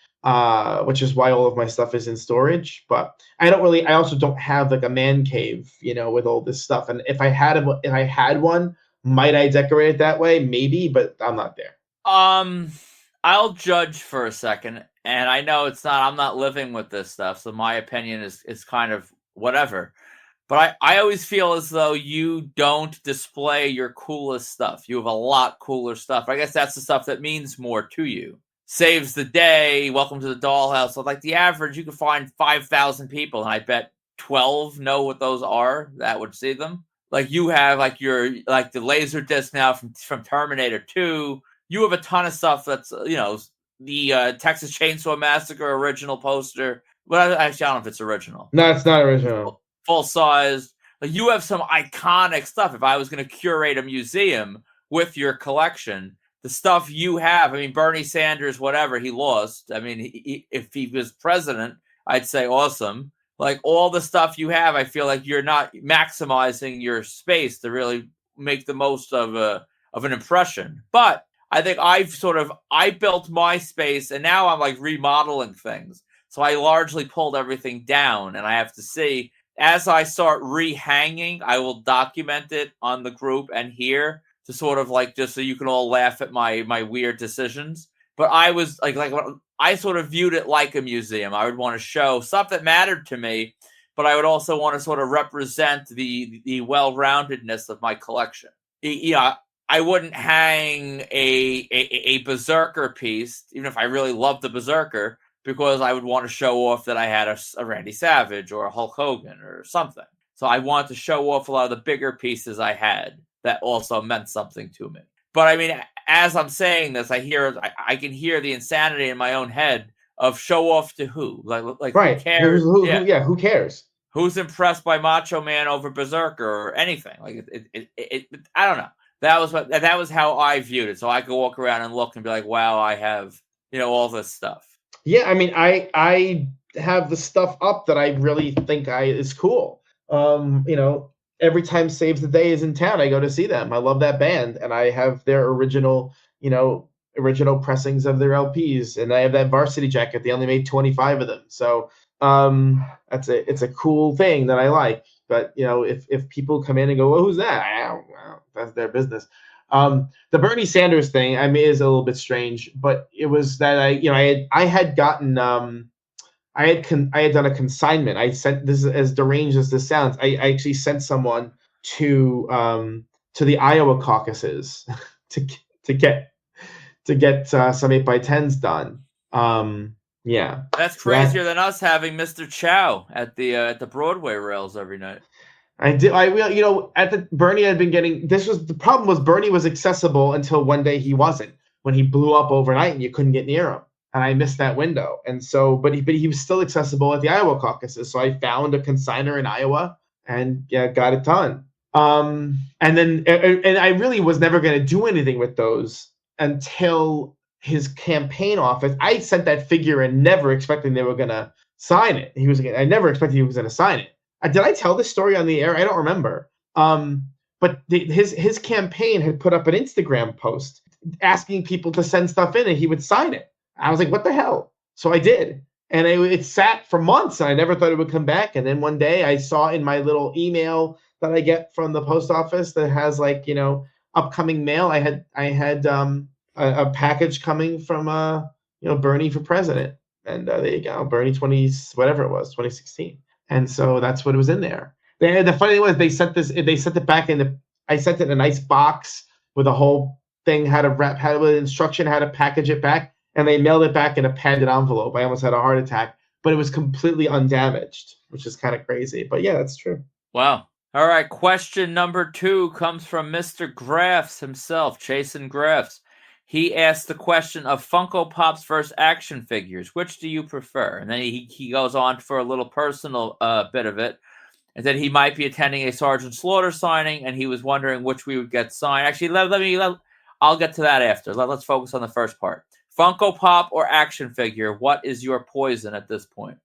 Which is why all of my stuff is in storage. But I also don't have like a man cave, with all this stuff. And if I had one, might I decorate it that way? Maybe, but I'm not there. I'll judge for a second, and I know I'm not living with this stuff, so my opinion is kind of whatever. But I always feel as though you don't display your coolest stuff. You have a lot cooler stuff. I guess that's the stuff that means more to you. Saves the Day, Welcome to the Dollhouse. So like the average, you could find 5,000 people, and I bet 12 know what those are that would see them. Like you have like the laser disc now from Terminator 2. You have a ton of stuff that's the Texas Chainsaw Massacre original poster. Well, actually, I don't know if it's original. No, it's not original. Full size. Like you have some iconic stuff. If I was going to curate a museum with your collection, the stuff you have, Bernie Sanders, whatever, he lost. If he was president, I'd say awesome. like all the stuff you have, I feel like you're not maximizing your space to really make the most of an impression. But I think I built my space, and now I'm like remodeling things. So I largely pulled everything down, and I have to see as I start rehanging, I will document it on the group and here to sort of like just so you can all laugh at my weird decisions. But I was like I sort of viewed it like a museum. I would want to show stuff that mattered to me, but I would also want to sort of represent the well-roundedness of my collection. Yeah, I wouldn't hang a Berserker piece, even if I really loved the Berserker, because I would want to show off that I had a Randy Savage or a Hulk Hogan or something. So I wanted to show off a lot of the bigger pieces I had that also meant something to me. But I mean, as I'm saying this, I can hear the insanity in my own head of show off to who? Like right. who cares? Who cares? Who's impressed by Macho Man over Berserker or anything? Like it I don't know. That was how I viewed it. So I could walk around and look and be like, wow, I have, all this stuff. Yeah, I mean, I have the stuff up that I really think is cool. Every time Saves the Day is in town, I go to see them. I love that band, and I have their original pressings of their LPs, and I have that Varsity jacket. They only made 25 of them, so it's a cool thing that I like. But if people come in and go, well, who's that? I don't know. That's their business. The Bernie Sanders thing, I mean, is a little bit strange, but it was that I had gotten I had done a consignment. I sent this, as deranged as this sounds. I actually sent someone to the Iowa caucuses to get some 8x10s done. Yeah, that's crazier than us having Mr. Chow at the Broadway rails every night. I did. Bernie had been getting. The problem was Bernie was accessible until one day he wasn't, when he blew up overnight and you couldn't get near him. And I missed that window. And so, but he was still accessible at the Iowa caucuses. So I found a consignor in Iowa and got it done. And I really was never going to do anything with those until his campaign office. I sent that figure in, never expecting they were going to sign it. I never expected he was going to sign it. Did I tell this story on the air? I don't remember. But his campaign had put up an Instagram post asking people to send stuff in, and he would sign it. I was like, what the hell? So I did. And it sat for months, and I never thought it would come back. And then one day I saw in my little email that I get from the post office that has upcoming mail. I had a package coming from Bernie for president. And there you go, Bernie 2016. And so that's what was in there. The funny thing was they sent it back I sent it in a nice box with a whole thing, with instruction how to package it back. And they mailed it back in a padded envelope. I almost had a heart attack, but it was completely undamaged, which is kind of crazy. But yeah, that's true. Wow. All right. Question number 2 comes from Mr. Graffs himself, Chasen Graffs. He asked the question of Funko Pops versus action figures. Which do you prefer? And then he goes on for a little personal bit of it. And then he might be attending a Sergeant Slaughter signing, and he was wondering which we would get signed. Actually, I'll get to that after. Let's focus on the first part. Funko Pop or action figure? What is your poison at this point?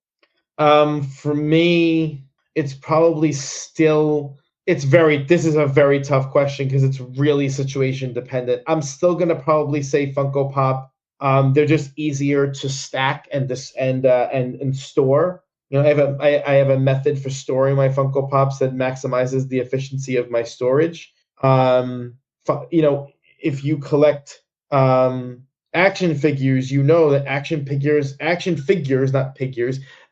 For me, it's probably still. This is a very tough question because it's really situation dependent. I'm still gonna probably say Funko Pop. They're just easier to stack and store. I have a method for storing my Funko Pops that maximizes the efficiency of my storage. If you collect action figures, that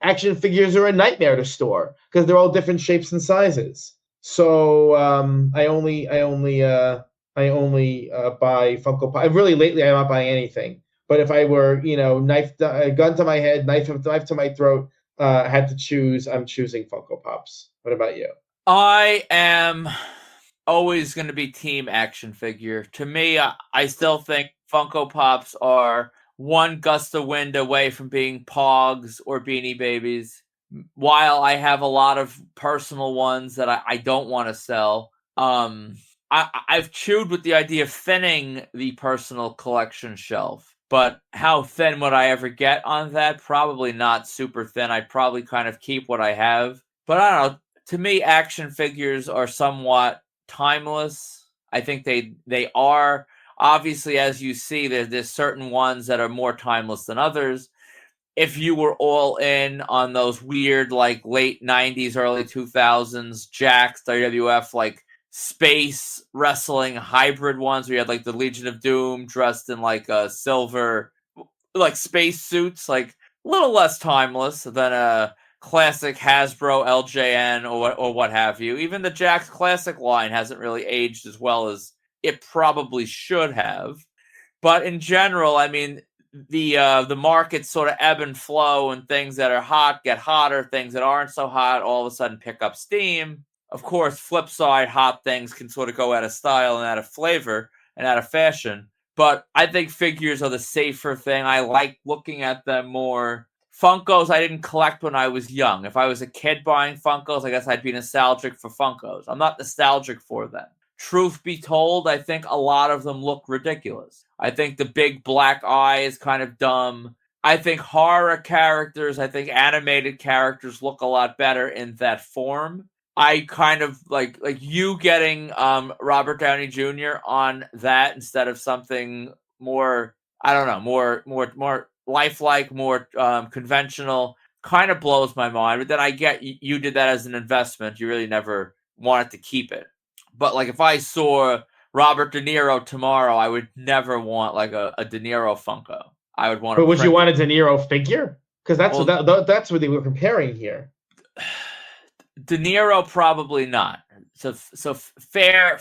action figures are a nightmare to store because they're all different shapes and sizes. So I only buy Funko Pop. Really, lately I'm not buying anything. But if I were, gun to my head, knife to my throat, had to choose, I'm choosing Funko Pops. What about you? I am always going to be team action figure. To me, I still think Funko Pops are one gust of wind away from being Pogs or Beanie Babies. While I have a lot of personal ones that I don't want to sell, I've chewed with the idea of thinning the personal collection shelf But how thin would I ever get on that? Probably not super thin. I'd probably kind of keep what I have. But I don't know. To me, action figures are somewhat timeless. I think they are. Obviously, as you see, there's certain ones that are more timeless than others. If you were all in on those weird, like, late 90s, early 2000s, Jax, WWF, like, space wrestling hybrid ones where you had, like, the Legion of Doom dressed in, like, silver, like, space suits, like, a little less timeless than a classic Hasbro LJN or what have you. Even the Jax Classic line hasn't really aged as well as it probably should have. But in general, I mean, the markets sort of ebb and flow, and things that are hot get hotter, things that aren't so hot all of a sudden pick up steam. Of course, flip side, hot things can sort of go out of style and out of flavor and out of fashion. But I think figures are the safer thing. I like looking at them more. Funkos I didn't collect when I was young. If I was a kid buying Funkos, I guess I'd be nostalgic for Funkos. I'm not nostalgic for them. Truth be told, I think a lot of them look ridiculous. I think the big black eye is kind of dumb. I think horror characters, I think animated characters look a lot better in that form. I kind of like you getting Robert Downey Jr. on that instead of something more, I don't know, more lifelike, more conventional. Kind of blows my mind. But then I get you did that as an investment. You really never wanted to keep it. But, like, if I saw Robert De Niro tomorrow, I would never want, like, a De Niro Funko. I would want. But would you want a De Niro figure? Because that's what they were comparing here. De Niro probably not. So fair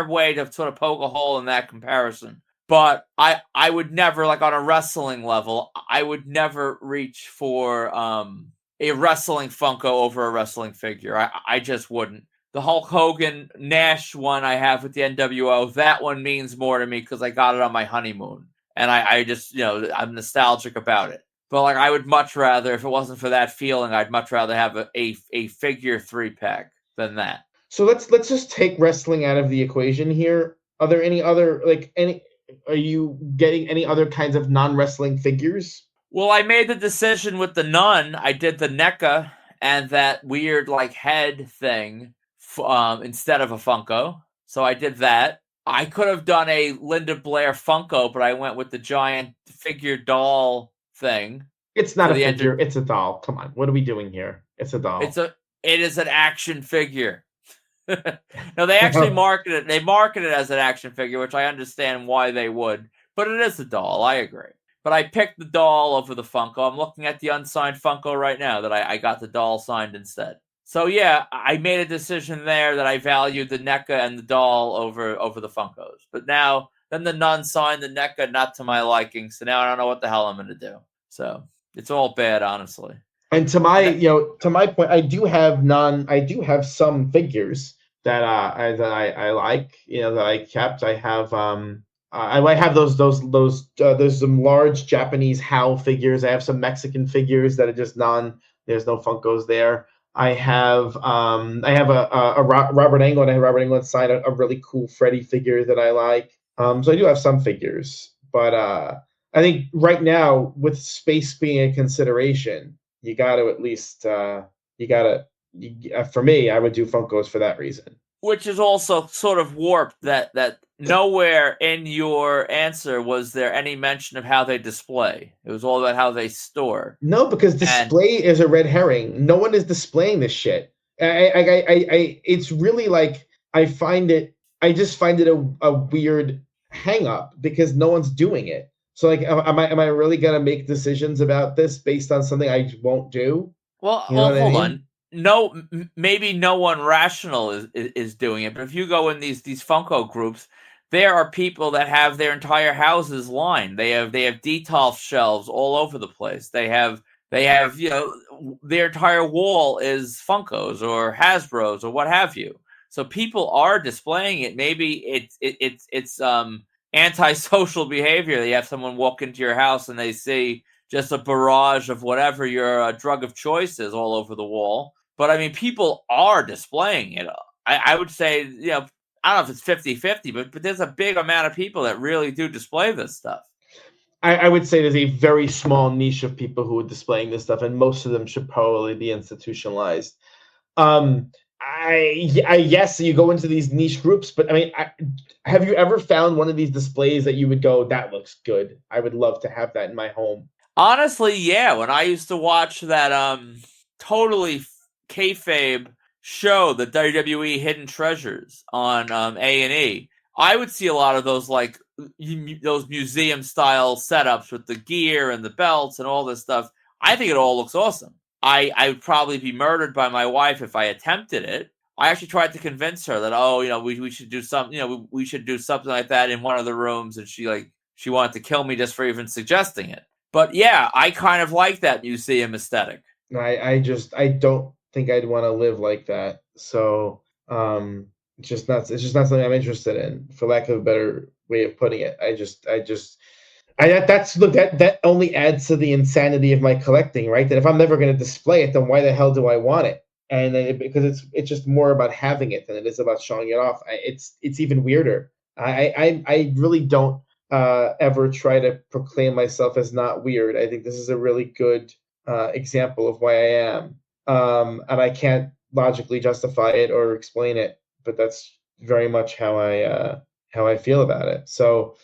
way to sort of poke a hole in that comparison. But I would never, like, on a wrestling level, I would never reach for a wrestling Funko over a wrestling figure. I just wouldn't. The Hulk Hogan Nash one I have with the NWO, that one means more to me because I got it on my honeymoon. And I just, I'm nostalgic about it. But, like, I would much rather, if it wasn't for that feeling, I'd much rather have a figure 3-pack than that. So let's just take wrestling out of the equation here. Are there any other, are you getting any other kinds of non-wrestling figures? Well, I made the decision with the Nun. I did the NECA and that weird, like, head thing. Instead of a Funko. So I did that. I could have done a Linda Blair Funko, but I went with the giant figure doll thing. It's not a figure, it's a doll. Come on, what are we doing here? It's a doll. It is an action figure. No, they actually market it. They market it as an action figure, which I understand why they would. But it is a doll, I agree. But I picked the doll over the Funko. I'm looking at the unsigned Funko right now that I got the doll signed instead. So, yeah, I made a decision there that I valued the NECA and the doll over the Funkos. But now, then the Nun signed the NECA, not to my liking. So now I don't know what the hell I'm going to do. So it's all bad, honestly. And to my point, I do have some figures that I like, that I kept. I have I have those there's some large Japanese HAL figures. I have some Mexican figures that are just there's no Funkos there. I have a Robert Englund. I have Robert Englund sign a really cool Freddy figure that I like. So I do have some figures, but I think right now with space being a consideration, you got to at least for me, I would do Funkos for that reason. Which is also sort of warped that nowhere in your answer was there any mention of how they display. It was all about how they store. No, because display is a red herring. No one is displaying this shit. It's really like I just find it a weird hang up because no one's doing it. So, like, am I really gonna make decisions about this based on something I won't do? Well, hold on. No, maybe no one rational is doing it, but if you go in these Funko groups, there are people that have their entire houses lined. They have Detolf shelves all over the place. They have their entire wall is Funkos or Hasbros or what have you. So people are displaying it. Maybe it's antisocial behavior. They have someone walk into your house and they see just a barrage of whatever your drug of choice is all over the wall. But, I mean, people are displaying it. I would say, I don't know if it's 50-50, but there's a big amount of people that really do display this stuff. I would say there's a very small niche of people who are displaying this stuff, and most of them should probably be institutionalized. I yes, you go into these niche groups, but I mean, have you ever found one of these displays that you would go, that looks good? I would love to have that in my home. Honestly, yeah. When I used to watch that totally kayfabe show, the WWE Hidden Treasures on A&E, I would see a lot of those like those museum style setups with the gear and the belts and all this stuff. I think it all looks awesome. I would probably be murdered by my wife if I attempted it. I actually tried to convince her that we should do something, we should do something like that in one of the rooms, and she wanted to kill me just for even suggesting it. But yeah, I kind of like that museum aesthetic. I don't think I'd want to live like that. So it's just not something I'm interested in, for lack of a better way of putting it. That only adds to the insanity of my collecting, right? That if I'm never going to display it, then why the hell do I want it? And then because it's just more about having it than it is about showing it off. It's even weirder. I really don't ever try to proclaim myself as not weird. I think this is a really good example of why I am, and I can't logically justify it or explain it, but that's very much how I feel about it. So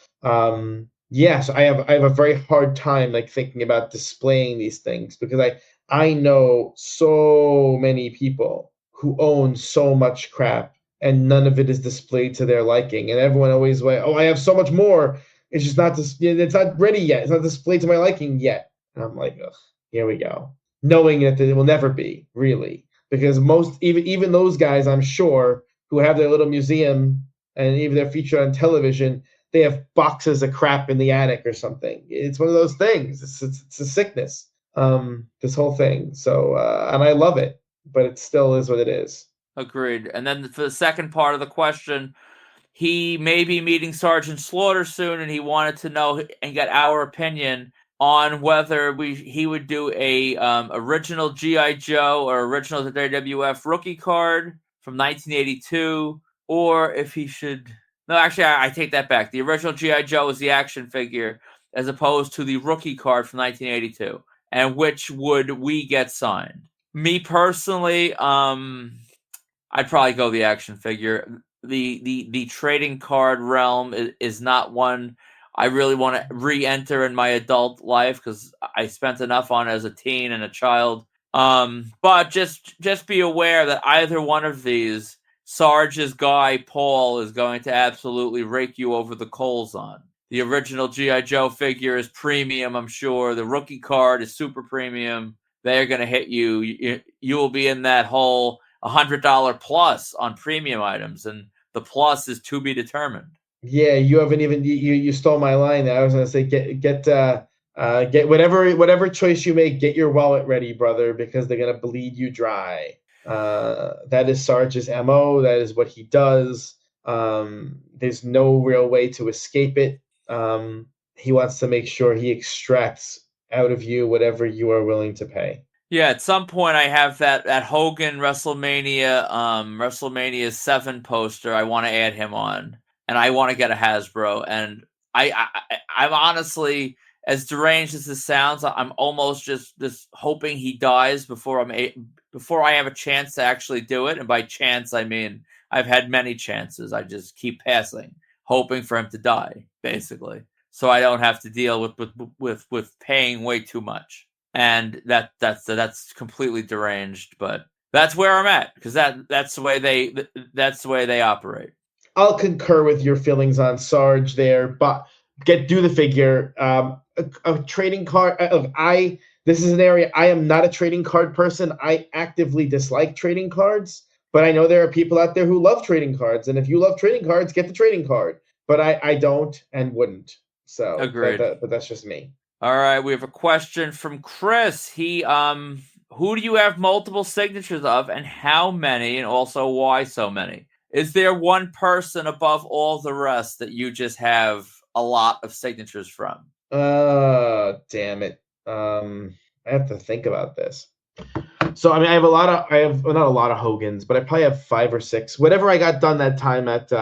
yeah, so I have a very hard time like thinking about displaying these things, because I know so many people who own so much crap and none of it is displayed to their liking, and everyone always like, oh, I have so much more. It's just not it's not ready yet. It's not displayed to my liking yet. And I'm like, ugh, here we go. Knowing that it will never be, really. Because even those guys, I'm sure, who have their little museum and even they're featured on television, they have boxes of crap in the attic or something. It's one of those things. It's a sickness, this whole thing. So, and I love it, but it still is what it is. Agreed. And then for the second part of the question, he may be meeting Sergeant Slaughter soon, and he wanted to know and get our opinion on whether he would do a original G.I. Joe or original WWF rookie card from 1982, or if he should... No, actually, I take that back. The original G.I. Joe is the action figure, as opposed to the rookie card from 1982. And which would we get signed? Me personally, I'd probably go the action figure. The trading card realm is not one I really want to re-enter in my adult life, because I spent enough on it as a teen and a child. But just be aware that either one of these, Sarge's guy Paul is going to absolutely rake you over the coals on. The original G.I. Joe figure is premium, I'm sure. The rookie card is super premium. They're going to hit you. You will be in that whole $100 plus on premium items, and the plus is to be determined. Yeah, you haven't even you stole my line. I was going to say get whatever choice you make, get your wallet ready, brother, because they're going to bleed you dry. That is Sarge's MO. That is what he does. There's no real way to escape it. He wants to make sure he extracts out of you whatever you are willing to pay. Yeah, at some point I have that Hogan WrestleMania 7 poster. I want to add him on, and I want to get a Hasbro. And I'm honestly, as deranged as this sounds, I'm almost just hoping he dies before I have a chance to actually do it. And by chance, I mean I've had many chances. I just keep passing, hoping for him to die, basically, so I don't have to deal with paying way too much. And that's completely deranged, but that's where I'm at, because that's the way they operate. I'll concur with your feelings on Sarge there, but do the figure. A trading card. This is an area I am not a trading card person. I actively dislike trading cards, but I know there are people out there who love trading cards, and if you love trading cards, get the trading card. But I don't and wouldn't. So agreed. But that's just me. All right, we have a question from Chris. He who do you have multiple signatures of, and how many, and also why so many? Is there one person above all the rest that you just have a lot of signatures from? Damn it. I have to think about this. So I mean, I have not a lot of Hogans, but I probably have 5 or 6. Whatever I got done that time at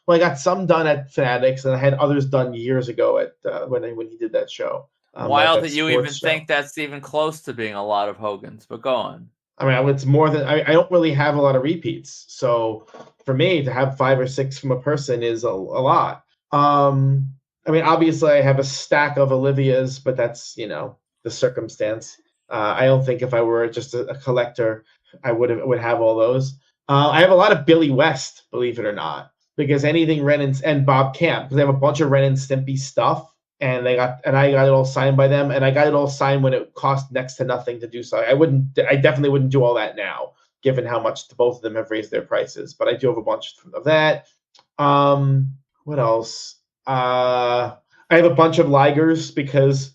Well, I got some done at Fanatics, and I had others done years ago at when he did that show. Wild that that you even sports show. think that's even close to being a lot of Hogan's, but go on. I mean, it's more than I don't really have a lot of repeats. So for me to have 5 or 6 from a person is a lot. I mean, obviously I have a stack of Olivia's, but that's, the circumstance. I don't think if I were just a collector, I would have all those. I have a lot of Billy West, believe it or not, because anything Ren and Bob Camp, because I have a bunch of Ren and Stimpy stuff. And I got it all signed by them, and I got it all signed when it cost next to nothing to do so. I definitely wouldn't do all that now, given how much both of them have raised their prices. But I do have a bunch of that. What else? I have a bunch of Ligers because,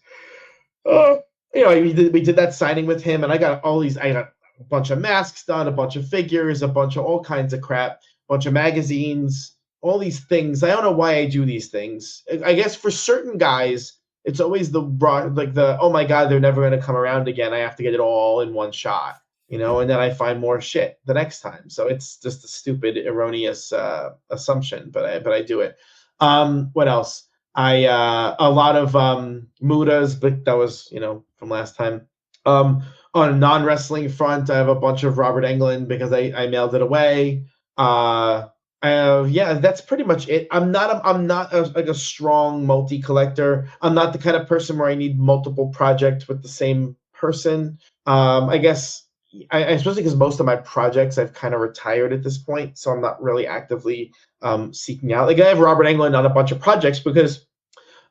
we did that signing with him, and I got a bunch of masks done, a bunch of figures, a bunch of all kinds of crap, a bunch of magazines. All these things. I don't know why I do these things. I guess for certain guys, it's always oh my God, they're never going to come around again. I have to get it all in one shot, and then I find more shit the next time. So it's just a stupid, erroneous assumption, but I do it. What else? A lot of Mudas, but that was, from last time. On a non-wrestling front, I have a bunch of Robert Englund because I mailed it away. That's pretty much it. I'm not a strong multi-collector. I'm not the kind of person where I need multiple projects with the same person. I guess especially because most of my projects I've kind of retired at this point, so I'm not really actively seeking out. Like I have Robert Englund on a bunch of projects because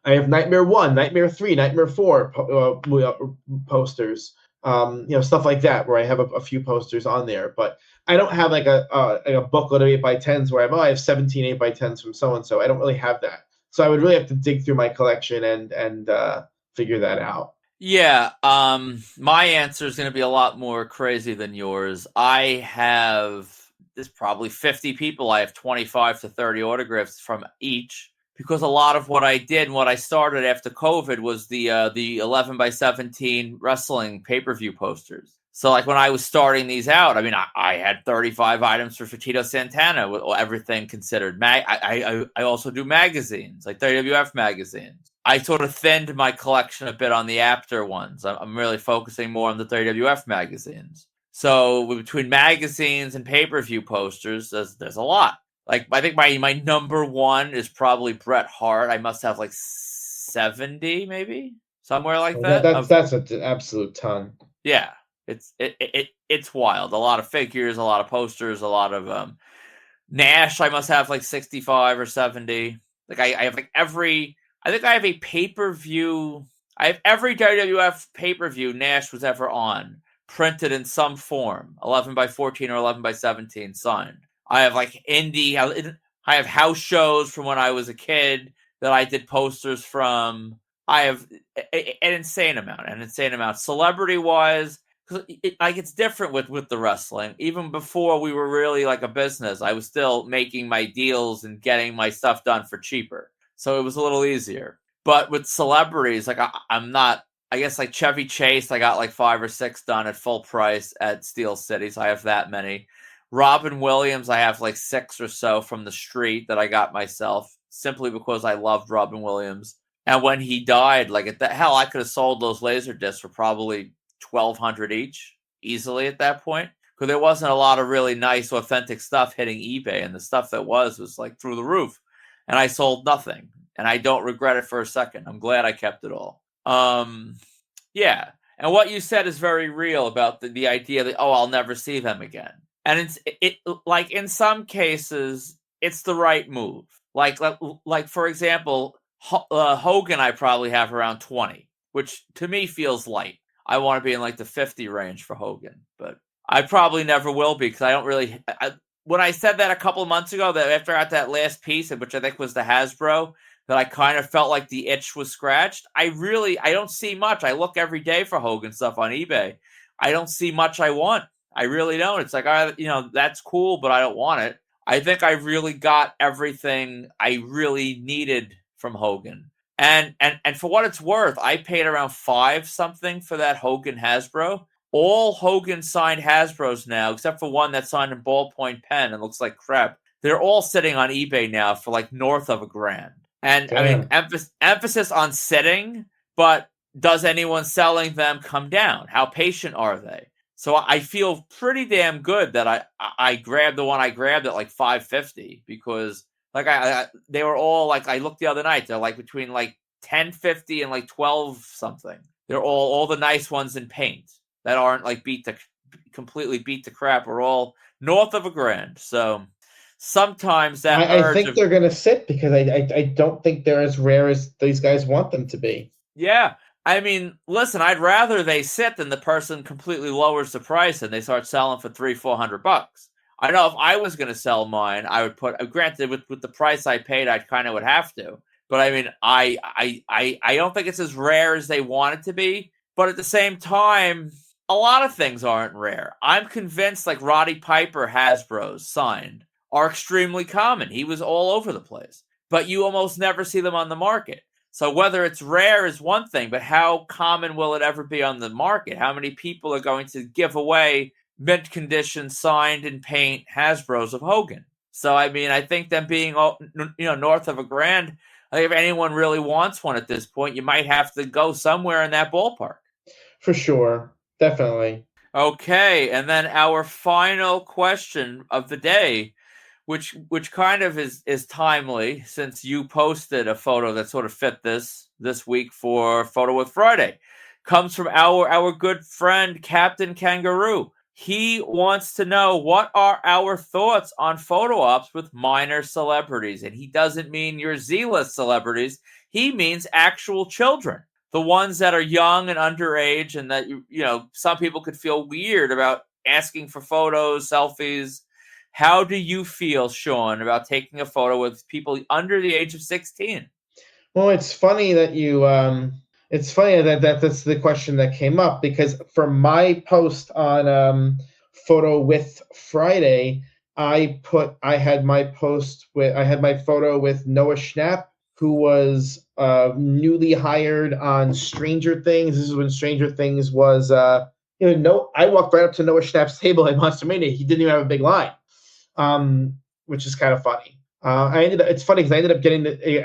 I have Nightmare 1, Nightmare 3, Nightmare 4 posters. Stuff like that, where I have a few posters on there, but I don't have like a booklet of 8x10s where I have 17 8x10s from so and so. I don't really have that, so I would really have to dig through my collection and figure that out. Yeah, my answer is going to be a lot more crazy than yours. There's probably 50 people. I have 25 to 30 autographs from each. Because a lot of what I did and what I started after COVID was the 11x17 wrestling pay-per-view posters. So like when I was starting these out, I mean, I had 35 items for Tito Santana with everything considered. I also do magazines, like WWF magazines. I sort of thinned my collection a bit on the after ones. I'm really focusing more on the WWF magazines. So between magazines and pay-per-view posters, there's a lot. Like, I think my number one is probably Bret Hart. I must have like 70, maybe somewhere like that. That's an absolute ton. Yeah, it's wild. A lot of figures, a lot of posters, a lot of Nash. I must have like 65 or 70. Like I have like I think I have a pay-per-view. I have every WWF pay-per-view Nash was ever on printed in some form, 11x14 or 11x17 signed. I have like I have house shows from when I was a kid that I did posters from. I have an insane amount. Celebrity-wise, it's different with the wrestling. Even before we were really like a business, I was still making my deals and getting my stuff done for cheaper. So it was a little easier. But with celebrities, like I'm not, I guess like Chevy Chase, I got like 5 or 6 done at full price at Steel City. So I have that many. Robin Williams, I have like 6 or so from the street that I got myself simply because I loved Robin Williams. And when he died, like I could have sold those laser discs for probably $1,200 each easily at that point. Because there wasn't a lot of really nice, authentic stuff hitting eBay. And the stuff that was like through the roof. And I sold nothing. And I don't regret it for a second. I'm glad I kept it all. Yeah. And what you said is very real about the idea that, I'll never see them again. And it's like in some cases, it's the right move. Like for example, Hogan, I probably have around 20, which to me feels light. I want to be in like the 50 range for Hogan, but I probably never will be because I don't really. When I said that a couple of months ago, that after I got that last piece, which I think was the Hasbro, that I kind of felt like the itch was scratched. I don't see much. I look every day for Hogan stuff on eBay. I don't see much I want. I really don't. It's like, that's cool, but I don't want it. I think I really got everything I really needed from Hogan. And for what it's worth, I paid around 5 something for that Hogan Hasbro. All Hogan signed Hasbros now, except for one that signed in ballpoint pen and looks like crap. they're all sitting on eBay now for like north of $1,000. And I mean, emphasis on sitting, but does anyone selling them come down? How patient are they? So I feel pretty damn good that I grabbed the one I grabbed at like $550 because like they were all like, I looked the other night, they're like between like $10.50 and like 12 something. They're all the nice ones in paint that aren't like completely beat to crap, are all north of $1,000. So sometimes that I think they're going to sit because I don't think they're as rare as these guys want them to be. Yeah. I mean, listen, I'd rather they sit than the person completely lowers the price and they start selling for $300-400. I know if I was going to sell mine, I would put, granted with the price I paid, I kind of would have to. But I mean, I don't think it's as rare as they want it to be. But at the same time, a lot of things aren't rare. I'm convinced like Roddy Piper Hasbro's signed are extremely common. He was all over the place. But you almost never see them on the market. So whether it's rare is one thing, but how common will it ever be on the market? How many people are going to give away mint condition signed in paint Hasbro's of Hogan? So I mean, I think them being north of $1,000, I think if anyone really wants one at this point, you might have to go somewhere in that ballpark. For sure, definitely. Okay, and then our final question of the day, which kind of is timely since you posted a photo that sort of fit this week for Photo with Friday, comes from our good friend Captain Kangaroo. He wants to know what are our thoughts on photo ops with minor celebrities, and he doesn't mean your Z-list celebrities. He means actual children, the ones that are young and underage, and that some people could feel weird about asking for photos, selfies. How do you feel, Sean, about taking a photo with people under the age of 16? Well, it's funny that it's funny that that's the question that came up, because for my post on Photo with Friday, I had my photo with Noah Schnapp, who was newly hired on Stranger Things. This is when Stranger Things was I walked right up to Noah Schnapp's table at Monster Mania. He didn't even have a big line. Which is kind of funny. It's funny because I ended up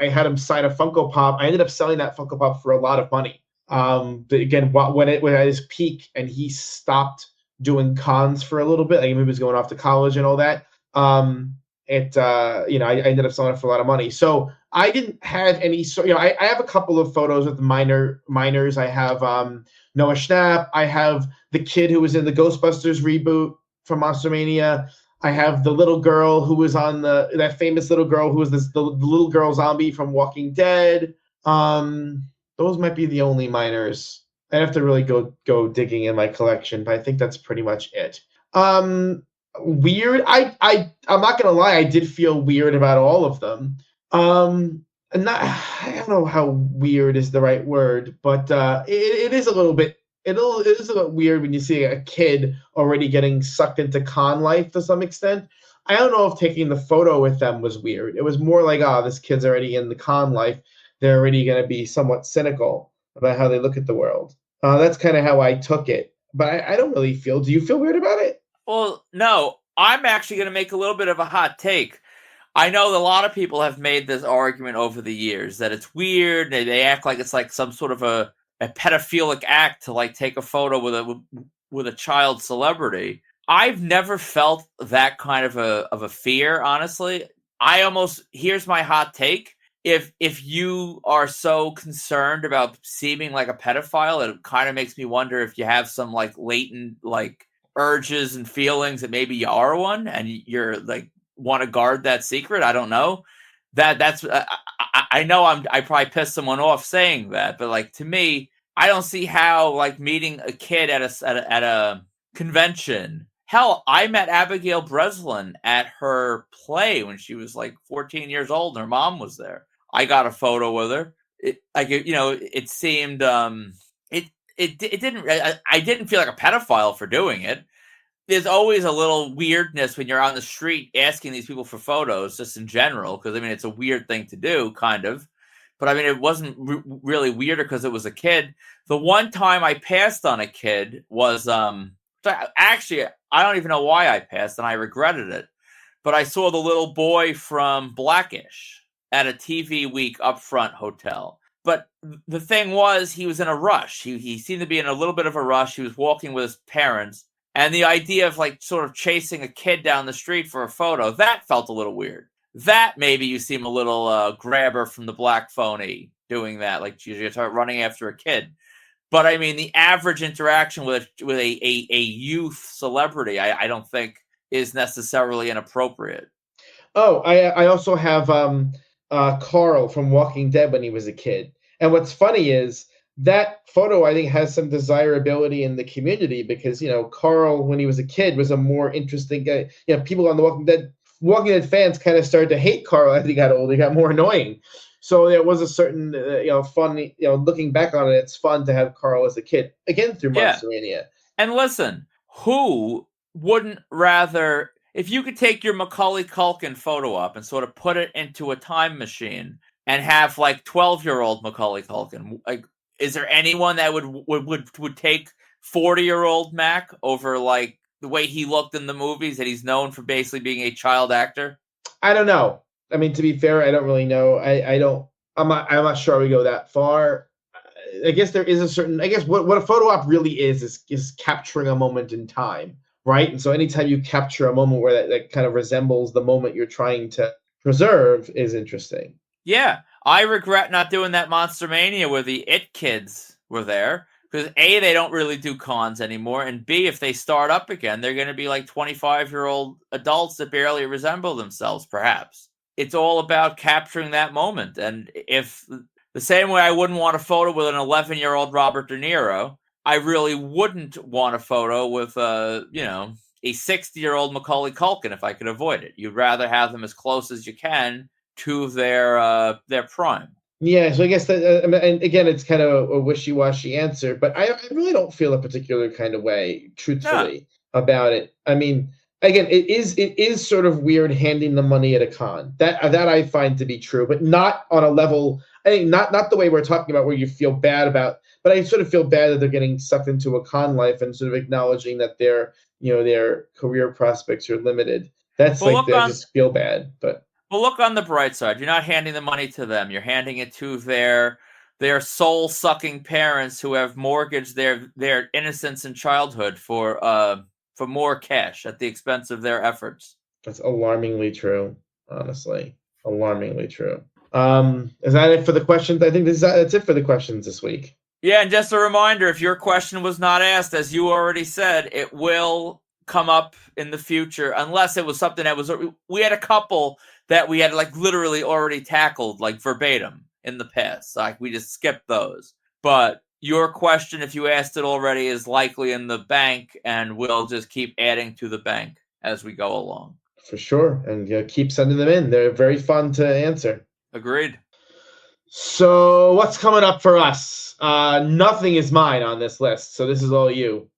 I had him sign a Funko Pop. I ended up selling that Funko Pop for a lot of money. Again, when at his peak, and he stopped doing cons for a little bit, like he was going off to college and all that. I ended up selling it for a lot of money. So I didn't have any. So I have a couple of photos with minors. I have Noah Schnapp. I have the kid who was in the Ghostbusters reboot from Monster Mania. I have the little girl who was on that famous little girl who was the little girl zombie from Walking Dead. Those might be the only minors. I have to really go digging in my collection, but I think that's pretty much it. Weird. I'm not gonna lie, I did feel weird about all of them. I don't know how weird is the right word, but it is a little bit. It is a bit weird when you see a kid already getting sucked into con life to some extent. I don't know if taking the photo with them was weird. It was more like, this kid's already in the con life. They're already going to be somewhat cynical about how they look at the world. That's kind of how I took it. But I don't really feel. Do you feel weird about it? Well, no. I'm actually going to make a little bit of a hot take. I know that a lot of people have made this argument over the years that it's weird. They act like it's like some sort of a pedophilic act to like take a photo with a child celebrity. I've never felt that kind of a fear, honestly. Here's my hot take. If you are so concerned about seeming like a pedophile, it kind of makes me wonder if you have some like latent like urges and feelings that maybe you are one and you're like want to guard that secret. I don't know. That's I know I probably pissed someone off saying that, but like to me, I don't see how like meeting a kid at a convention. Hell, I met Abigail Breslin at her play when she was like 14 years old and her mom was there. I got a photo with her. It seemed it didn't. I didn't feel like a pedophile for doing it. There's always a little weirdness when you're on the street asking these people for photos, just in general, because I mean it's a weird thing to do, kind of. But I mean, it wasn't really weirder because it was a kid. The one time I passed on a kid was actually I don't even know why I passed, and I regretted it. but I saw the little boy from Blackish at a TV Week Upfront hotel. But the thing was, he was in a rush. He seemed to be in a little bit of a rush. He was walking with his parents. And the idea of like sort of chasing a kid down the street for a photo, that felt a little weird. That maybe you seem a little grabber from the black phony doing that. Like you start running after a kid. But I mean, the average interaction with a youth celebrity, I don't think is necessarily inappropriate. Oh, I also have Carl from Walking Dead when he was a kid. And what's funny is that photo, I think, has some desirability in the community because, Carl, when he was a kid, was a more interesting guy. People on the Walking Dead fans kind of started to hate Carl as he got older. He got more annoying. So there was a certain, fun, looking back on it, it's fun to have Carl as a kid, again, through Monster Mania. And listen, who wouldn't rather, if you could take your Macaulay Culkin photo up and sort of put it into a time machine and have like 12-year-old Macaulay Culkin, like, is there anyone that would take 40-year-old Mac over like the way he looked in the movies that he's known for basically being a child actor? I don't know. I mean, to be fair, I don't really know. I'm not sure we go that far. I guess there is a certain, what a photo op really is capturing a moment in time, right? And so anytime you capture a moment where that kind of resembles the moment you're trying to preserve is interesting. Yeah, I regret not doing that Monster Mania where the It Kids were there. Because A, they don't really do cons anymore, and B, if they start up again, they're going to be like 25-year-old adults that barely resemble themselves, perhaps. It's all about capturing that moment. And if the same way I wouldn't want a photo with an 11-year-old Robert De Niro, I really wouldn't want a photo with a 60-year-old Macaulay Culkin if I could avoid it. You'd rather have them as close as you can to their prime. Yeah, so I guess that, and again, it's kind of a wishy-washy answer, but I really don't feel a particular kind of way, truthfully, about it. I mean, again, it is sort of weird handing the money at a con. That I find to be true, but not on a level. I think not the way we're talking about where you feel bad about. But I sort of feel bad that they're getting sucked into a con life and sort of acknowledging that their career prospects are limited. That's I just feel bad, but. Well, look on the bright side. You're not handing the money to them. You're handing it to their soul-sucking parents who have mortgaged their innocence and childhood for more cash at the expense of their efforts. That's alarmingly true, honestly. Alarmingly true. Is that it for the questions? I think that's it for the questions this week. Yeah, and just a reminder, if your question was not asked, as you already said, it will come up in the future, unless it was something that was... We had a couple that we had like literally already tackled like verbatim in the past. Like we just skipped those. But your question, if you asked it already, is likely in the bank, and we'll just keep adding to the bank as we go along. For sure. And keep sending them in. They're very fun to answer. Agreed. So what's coming up for us? Nothing is mine on this list, so this is all you.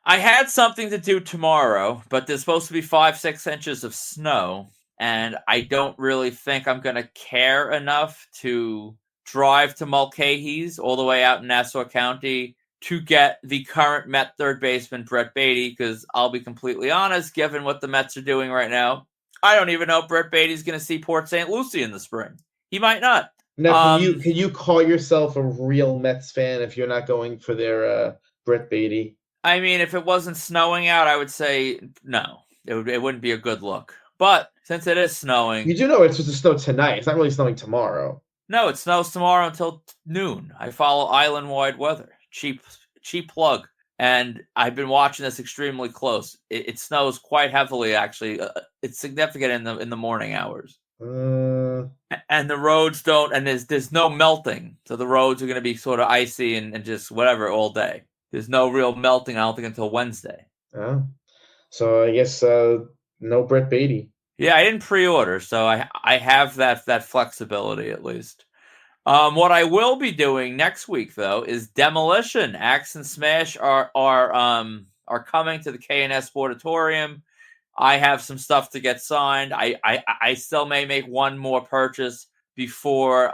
I had something to do tomorrow, but there's supposed to be 5-6 inches of snow. And I don't really think I'm going to care enough to drive to Mulcahy's all the way out in Nassau County to get the current Met third baseman, Brett Beatty, because I'll be completely honest, given what the Mets are doing right now, I don't even know if Brett Beatty's going to see Port St. Lucie in the spring. He might not. Now, can you call yourself a real Mets fan if you're not going for their Brett Beatty? I mean, if it wasn't snowing out, I would say no. It wouldn't be a good look. But since it is snowing... You do know it's supposed to snow tonight. It's not really snowing tomorrow. No, it snows tomorrow until noon. I follow island-wide weather. Cheap plug. And I've been watching this extremely close. It snows quite heavily, actually. It's significant in the morning hours. And the roads don't... And there's no melting. So the roads are going to be sort of icy and just whatever all day. There's no real melting, I don't think, until Wednesday. Oh. So I guess no Brett Beatty. Yeah, I didn't pre-order, so I have that flexibility at least. What I will be doing next week, though, is Demolition. Axe and Smash are coming to the K&S Sportatorium. I have some stuff to get signed. I still may make one more purchase before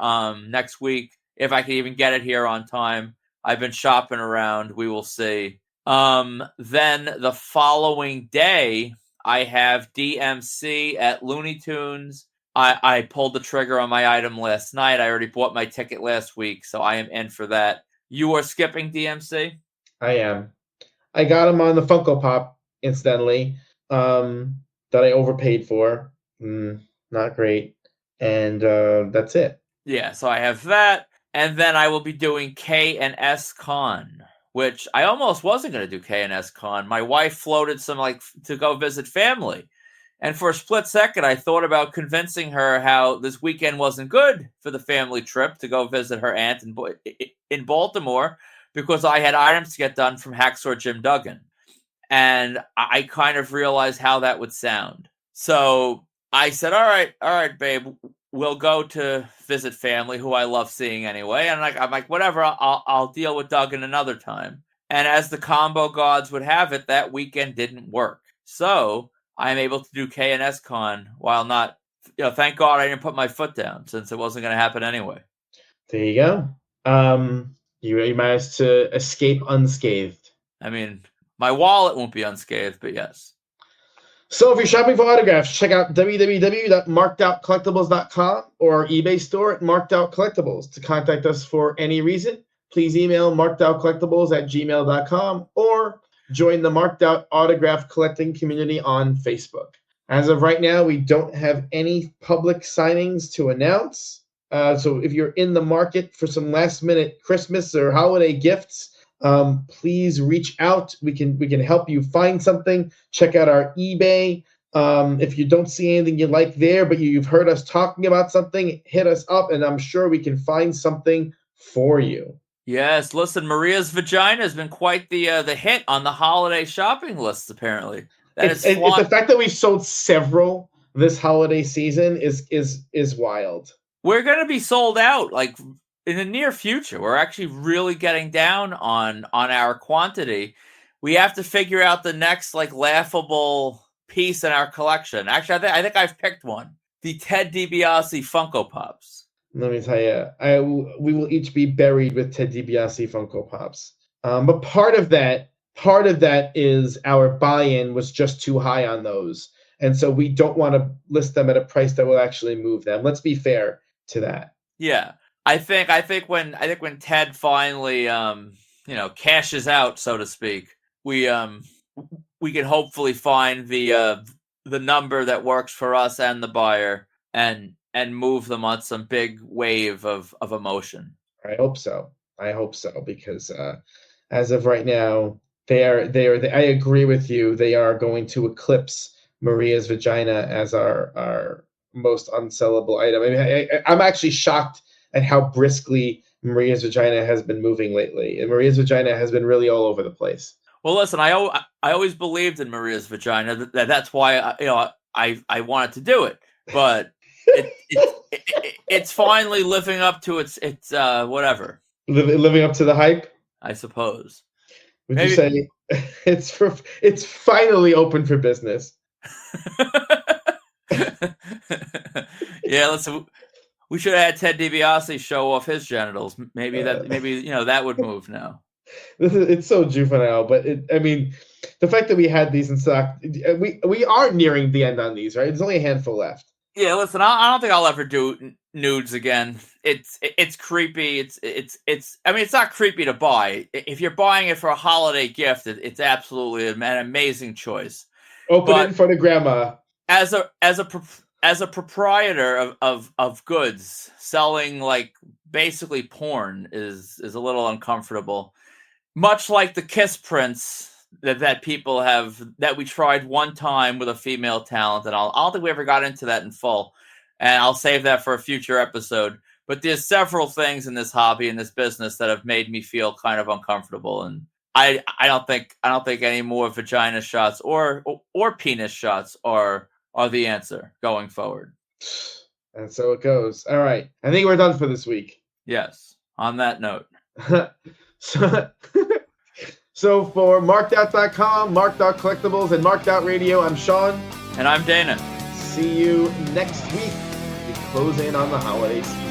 next week, if I can even get it here on time. I've been shopping around. We will see. Then the following day, I have DMC at Looney Tunes. I pulled the trigger on my item last night. I already bought my ticket last week, so I am in for that. You are skipping DMC? I am. I got him on the Funko Pop, incidentally, that I overpaid for. Not great. And that's it. Yeah, so I have that. And then I will be doing K&S Con, which I almost wasn't going to do K&S Con. My wife floated some, to go visit family. And for a split second, I thought about convincing her how this weekend wasn't good for the family trip to go visit her aunt in Baltimore because I had items to get done from Hacksaw Jim Duggan. And I kind of realized how that would sound. So I said, all right, babe, we'll go to visit family who I love seeing anyway. And I'm like, whatever, I'll deal with Duggan another time. And as the combo gods would have it, that weekend didn't work. So I'm able to do K&S Con while not, thank God I didn't put my foot down since it wasn't going to happen anyway. There you go. You managed to escape unscathed. I mean, my wallet won't be unscathed, but yes. So if you're shopping for autographs, check out www.markedoutcollectibles.com or our eBay store at Marked Out Collectibles. To contact us for any reason, please email markedoutcollectibles@gmail.com or join the Marked Out autograph collecting community on Facebook. As of right now, we don't have any public signings to announce. So if you're in the market for some last-minute Christmas or holiday gifts, please reach out. We can help you find something. Check out our eBay. If you don't see anything you like there, but you've heard us talking about something, hit us up, and I'm sure we can find something for you. Yes, listen, Maria's vagina has been quite the hit on the holiday shopping lists, apparently. It's the fact that we've sold several this holiday season is wild. We're going to be sold out in the near future. We're actually really getting down on our quantity. We have to figure out the next laughable piece in our collection. Actually, I think I've picked one. The Ted DiBiase Funko Pops. Let me tell you, we will each be buried with Ted DiBiase Funko Pops. But part of that is our buy-in was just too high on those, and so we don't want to list them at a price that will actually move them. Let's be fair to that. Yeah, I think when Ted finally cashes out, so to speak, we can hopefully find the number that works for us and the buyer and move them on some big wave of emotion. I hope so because as of right now, they are. I agree with you. They are going to eclipse Maria's vagina as our most unsellable item. I mean, I'm actually shocked at how briskly Maria's vagina has been moving lately. And Maria's vagina has been really all over the place. Well, listen, I always believed in Maria's vagina. That's why I wanted to do it, but it's finally living up to its whatever. Living up to the hype, I suppose. Would you say it's finally open for business? Yeah, listen. We should have had Ted DiBiase show off his genitals. Maybe that would move now. It's so juvenile, but the fact that we had these in stock, we are nearing the end on these, right? There's only a handful left. Yeah, listen, I don't think I'll ever do nudes again. It's creepy. It's not creepy to buy. If you're buying it for a holiday gift, it's absolutely an amazing choice. Open it in front of grandma. As a proprietor of goods, selling basically porn is a little uncomfortable. Much like the kiss prints that people have, that we tried one time with a female talent, and I don't think we ever got into that in full, and I'll save that for a future episode. But there's several things in this hobby, in this business, that have made me feel kind of uncomfortable, and I don't think any more vagina shots or penis shots are the answer going forward. And so it goes. All right, I think we're done for this week. Yes. On that note. So for markedout.com, Marked Out Collectibles, and Marked Out Radio, I'm Sean. And I'm Dana. See you next week. We close in on the holiday season.